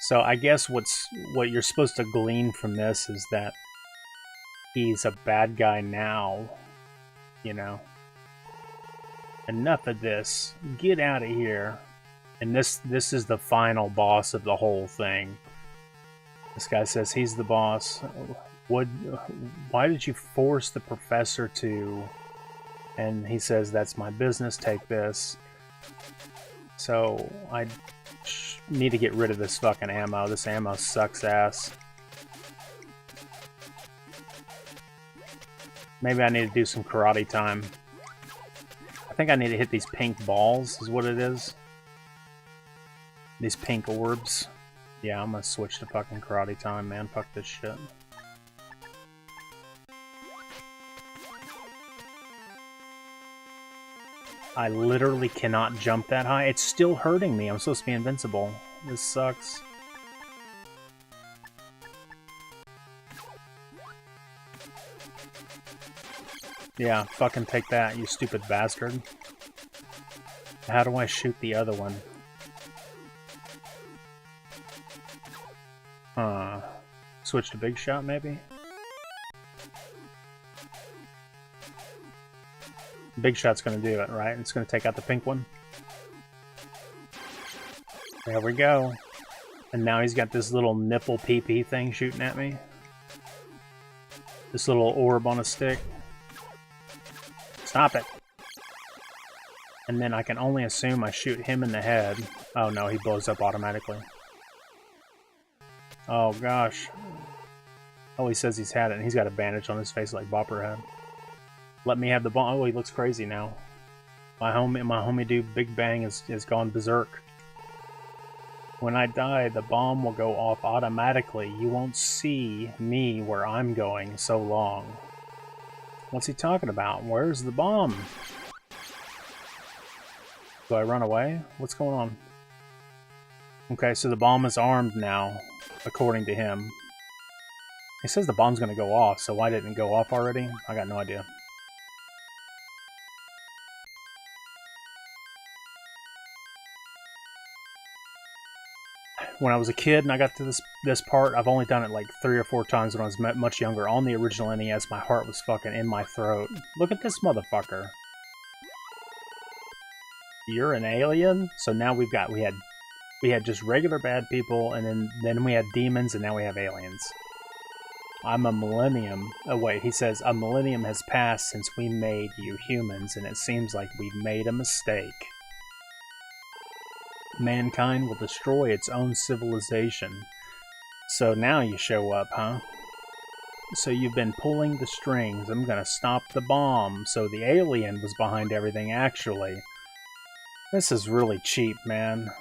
So I guess what you're supposed to glean from this is that he's a bad guy now. You know? Enough of this. Get out of here. And this is the final boss of the whole thing. This guy says he's the boss. Why did you force the professor to? And he says, that's my business, take this. So I need to get rid of this fucking ammo. This ammo sucks ass. Maybe I need to do some karate time. I think I need to hit these pink balls, is what it is. These pink orbs. Yeah, I'm gonna switch to fucking karate time, man. Fuck this shit. I literally cannot jump that high. It's still hurting me. I'm supposed to be invincible. This sucks. Yeah, fucking take that, you stupid bastard. How do I shoot the other one? Switch to big shot, maybe? Big shot's gonna do it, right? It's gonna take out the pink one. There we go. And now he's got this little nipple PP thing shooting at me. This little orb on a stick. Stop it! And then I can only assume I shoot him in the head. Oh no, he blows up automatically. Oh gosh. Oh, he says he's had it, and he's got a bandage on his face like Bopper had. Let me have the bomb. Oh, he looks crazy now. My homie dude Big Bang is gone berserk. When I die, the bomb will go off automatically. You won't see me where I'm going so long. What's he talking about? Where's the bomb? Do I run away? What's going on? Okay, so the bomb is armed now, according to him. He says the bomb's gonna go off, so why didn't it go off already? I got no idea. When I was a kid and I got to this part, I've only done it like 3 or 4 times when I was much younger. On the original NES, my heart was fucking in my throat. Look at this motherfucker. You're an alien? So now we had just regular bad people, and then we had demons, and now we have aliens. I'm a millennium. Oh wait, he says, a millennium has passed since we made you humans, and it seems like we've made a mistake. Mankind will destroy its own civilization. So now you show up, huh? So you've been pulling the strings. I'm gonna stop the bomb. So the alien was behind everything, actually. This is really cheap, man.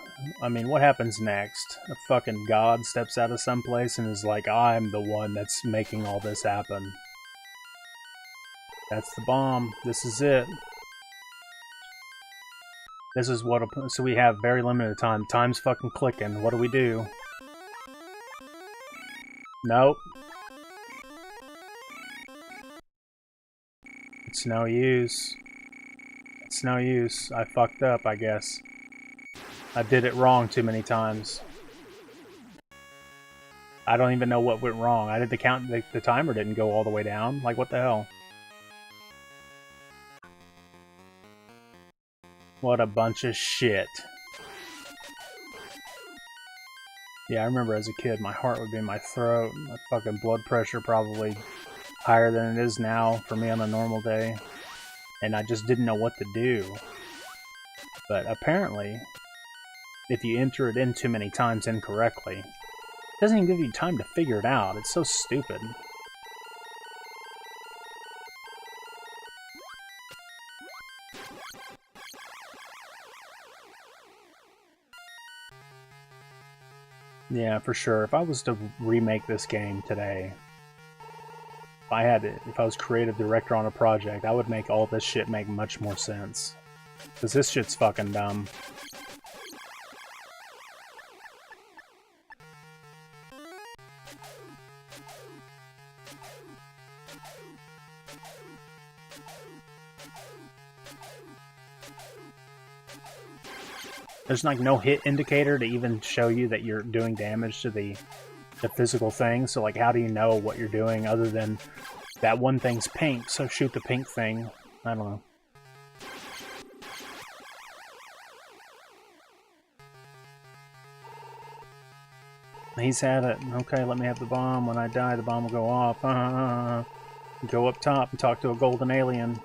I mean, what happens next? A fucking god steps out of someplace and is like, I'm the one that's making all this happen. That's the bomb. This is it. This is what... So we have very limited time. Time's fucking clicking. What do we do? Nope. It's no use. It's no use. I fucked up, I guess. I did it wrong too many times. I don't even know what went wrong. I did the count. The timer didn't go all the way down. Like, what the hell? What a bunch of shit. Yeah, I remember as a kid, my heart would be in my throat. My fucking blood pressure probably higher than it is now for me on a normal day. And I just didn't know what to do. But apparently, if you enter it in too many times incorrectly, it doesn't even give you time to figure it out. It's so stupid. Yeah, for sure. If I was to remake this game today, if I was creative director on a project, I would make all this shit make much more sense. Because this shit's fucking dumb. There's like no hit indicator to even show you that you're doing damage to the physical thing. So like, how do you know what you're doing other than that one thing's pink, so shoot the pink thing? I don't know. He's had it. Okay, let me have the bomb. When I die, the bomb will go off. Go up top and talk to a golden alien.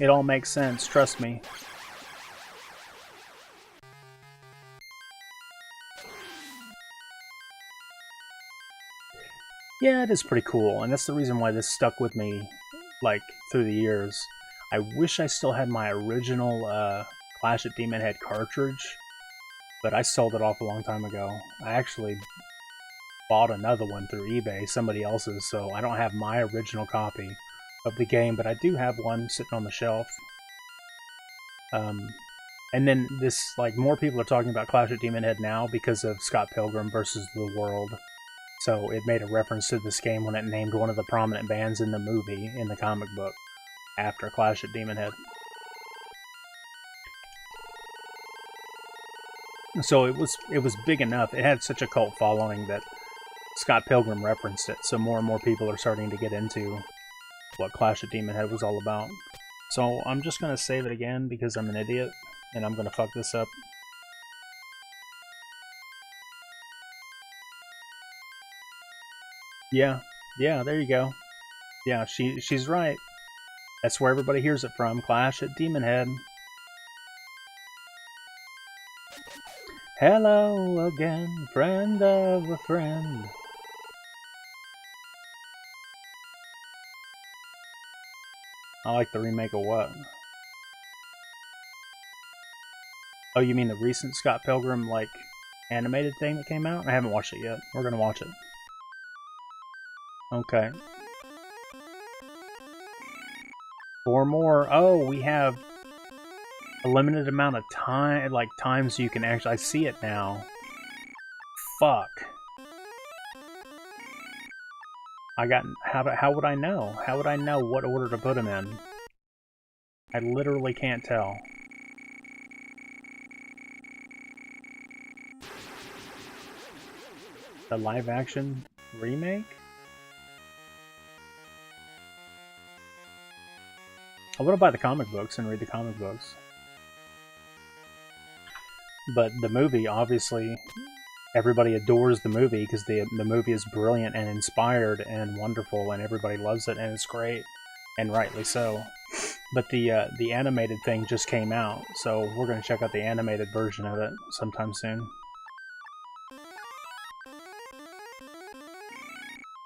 It all makes sense, trust me. Yeah, it is pretty cool, and that's the reason why this stuck with me, like, through the years. I wish I still had my original Clash at Demonhead cartridge, but I sold it off a long time ago. I actually bought another one through eBay, somebody else's, so I don't have my original copy of the game, but I do have one sitting on the shelf. And then this, like, more people are talking about Clash at Demonhead now because of Scott Pilgrim versus the World. So it made a reference to this game when it named one of the prominent bands in the movie, in the comic book, after Clash at Demonhead. So it was big enough, it had such a cult following that Scott Pilgrim referenced it, so more and more people are starting to get into what Clash at Demonhead was all about. So I'm just going to save it again because I'm an idiot, and I'm going to fuck this up. Yeah, there you go. Yeah, she's right. That's where everybody hears it from, Clash at Demonhead. Hello again, friend of a friend. I like the remake of what? Oh, you mean the recent Scott Pilgrim, like, animated thing that came out? I haven't watched it yet. We're gonna watch it. Okay. 4 more. Oh, we have a limited amount of time, like times you can actually... I see it now. Fuck. How would I know? How would I know what order to put them in? I literally can't tell. The live action remake? I want to buy the comic books and read the comic books. But the movie, obviously, everybody adores the movie because the movie is brilliant and inspired and wonderful and everybody loves it and it's great, and rightly so. But the animated thing just came out, so we're going to check out the animated version of it sometime soon.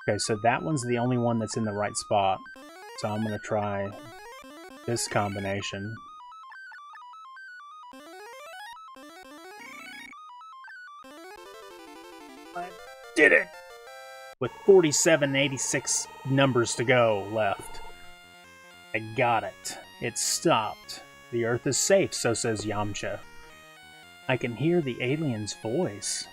Okay, so that one's the only one that's in the right spot. So I'm going to try this combination. I did it! With 4786 numbers to go left. I got it. It stopped. The Earth is safe, so says Yamcha. I can hear the alien's voice.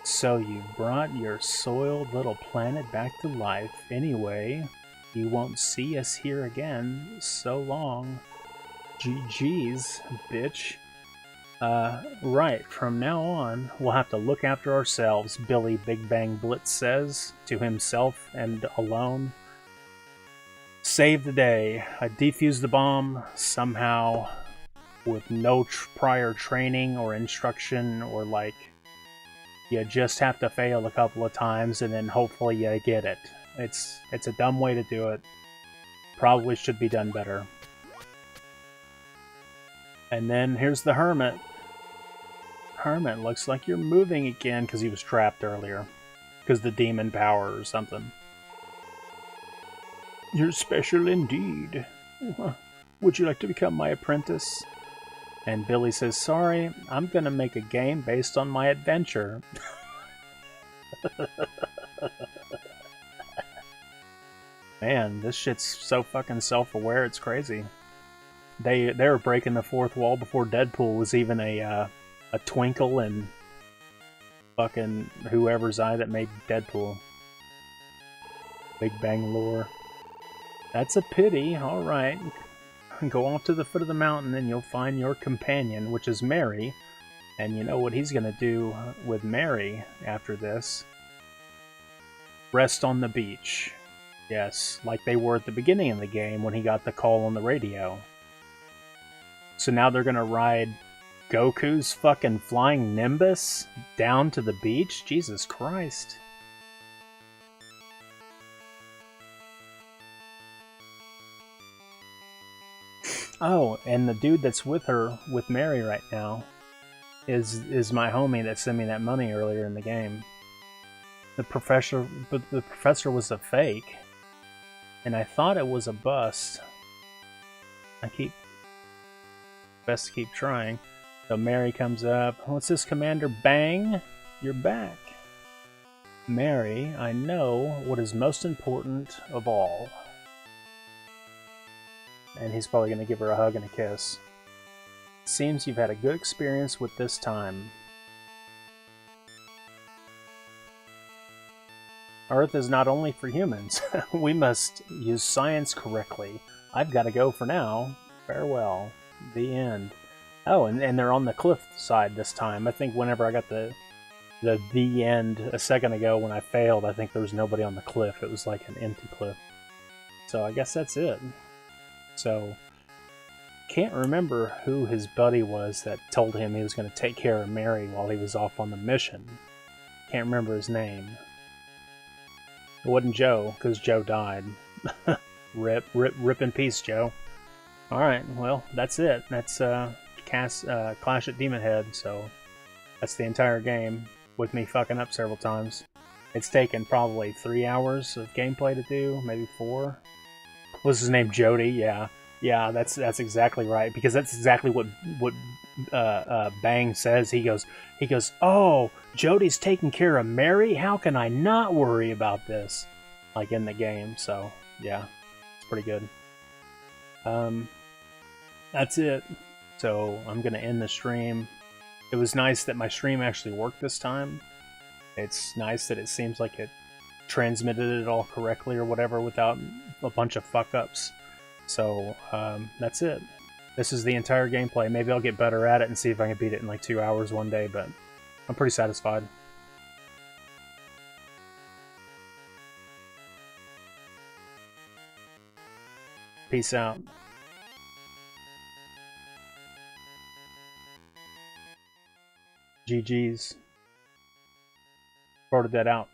So you brought your soiled little planet back to life. Anyway, you won't see us here again. So long. GG's, bitch. Right, from now on, we'll have to look after ourselves, Billy Big Bang Blitz says, to himself and alone. Save the day. I defused the bomb, somehow, with no prior training or instruction, or like, you just have to fail a couple of times and then hopefully you get it. It's a dumb way to do it. Probably should be done better. And then here's the Hermit. Hermit, looks like you're moving again because he was trapped earlier. Because the demon power or something. You're special indeed. Would you like to become my apprentice? And Billy says, sorry, I'm gonna make a game based on my adventure. Man, this shit's so fucking self-aware, it's crazy. They were breaking the fourth wall before Deadpool was even a twinkle in fucking whoever's eye that made Deadpool. Big Bang lore. That's a pity, alright. Go off to the foot of the mountain and you'll find your companion, which is Mary. And you know what he's gonna do with Mary after this? Rest on the beach. Yes, like they were at the beginning of the game when he got the call on the radio. So now they're gonna ride Goku's fucking flying Nimbus down to the beach? Jesus Christ. Oh, and the dude that's with her, with Mary right now, is my homie that sent me that money earlier in the game. The professor was a fake, and I thought it was a bust. Best to keep trying. So Mary comes up. What's this, Commander Bang? You're back. Mary, I know what is most important of all. And he's probably going to give her a hug and a kiss. Seems you've had a good experience with this time. Earth is not only for humans. We must use science correctly. I've got to go for now. Farewell. The end. Oh, and they're on the cliff side this time. I think whenever I got the end a second ago when I failed, I think there was nobody on the cliff. It was like an empty cliff. So I guess that's it. So, can't remember who his buddy was that told him he was going to take care of Mary while he was off on the mission. Can't remember his name. It wasn't Joe, because Joe died. Rip in peace, Joe. Alright, well, that's it. That's Clash at Demonhead, so that's the entire game, with me fucking up several times. It's taken probably 3 hours of gameplay to do, maybe 4. What's his name? Jody? Yeah, that's exactly right, because that's exactly what Bang says. He goes, oh, Jody's taking care of Mary? How can I not worry about this? Like in the game, so yeah, it's pretty good. That's it. So I'm gonna end the stream. It was nice that my stream actually worked this time. It's nice that it seems like it transmitted it all correctly or whatever without a bunch of fuck-ups. So, that's it. This is the entire gameplay. Maybe I'll get better at it and see if I can beat it in like 2 hours one day, but I'm pretty satisfied. Peace out. GG's. Sorted that out.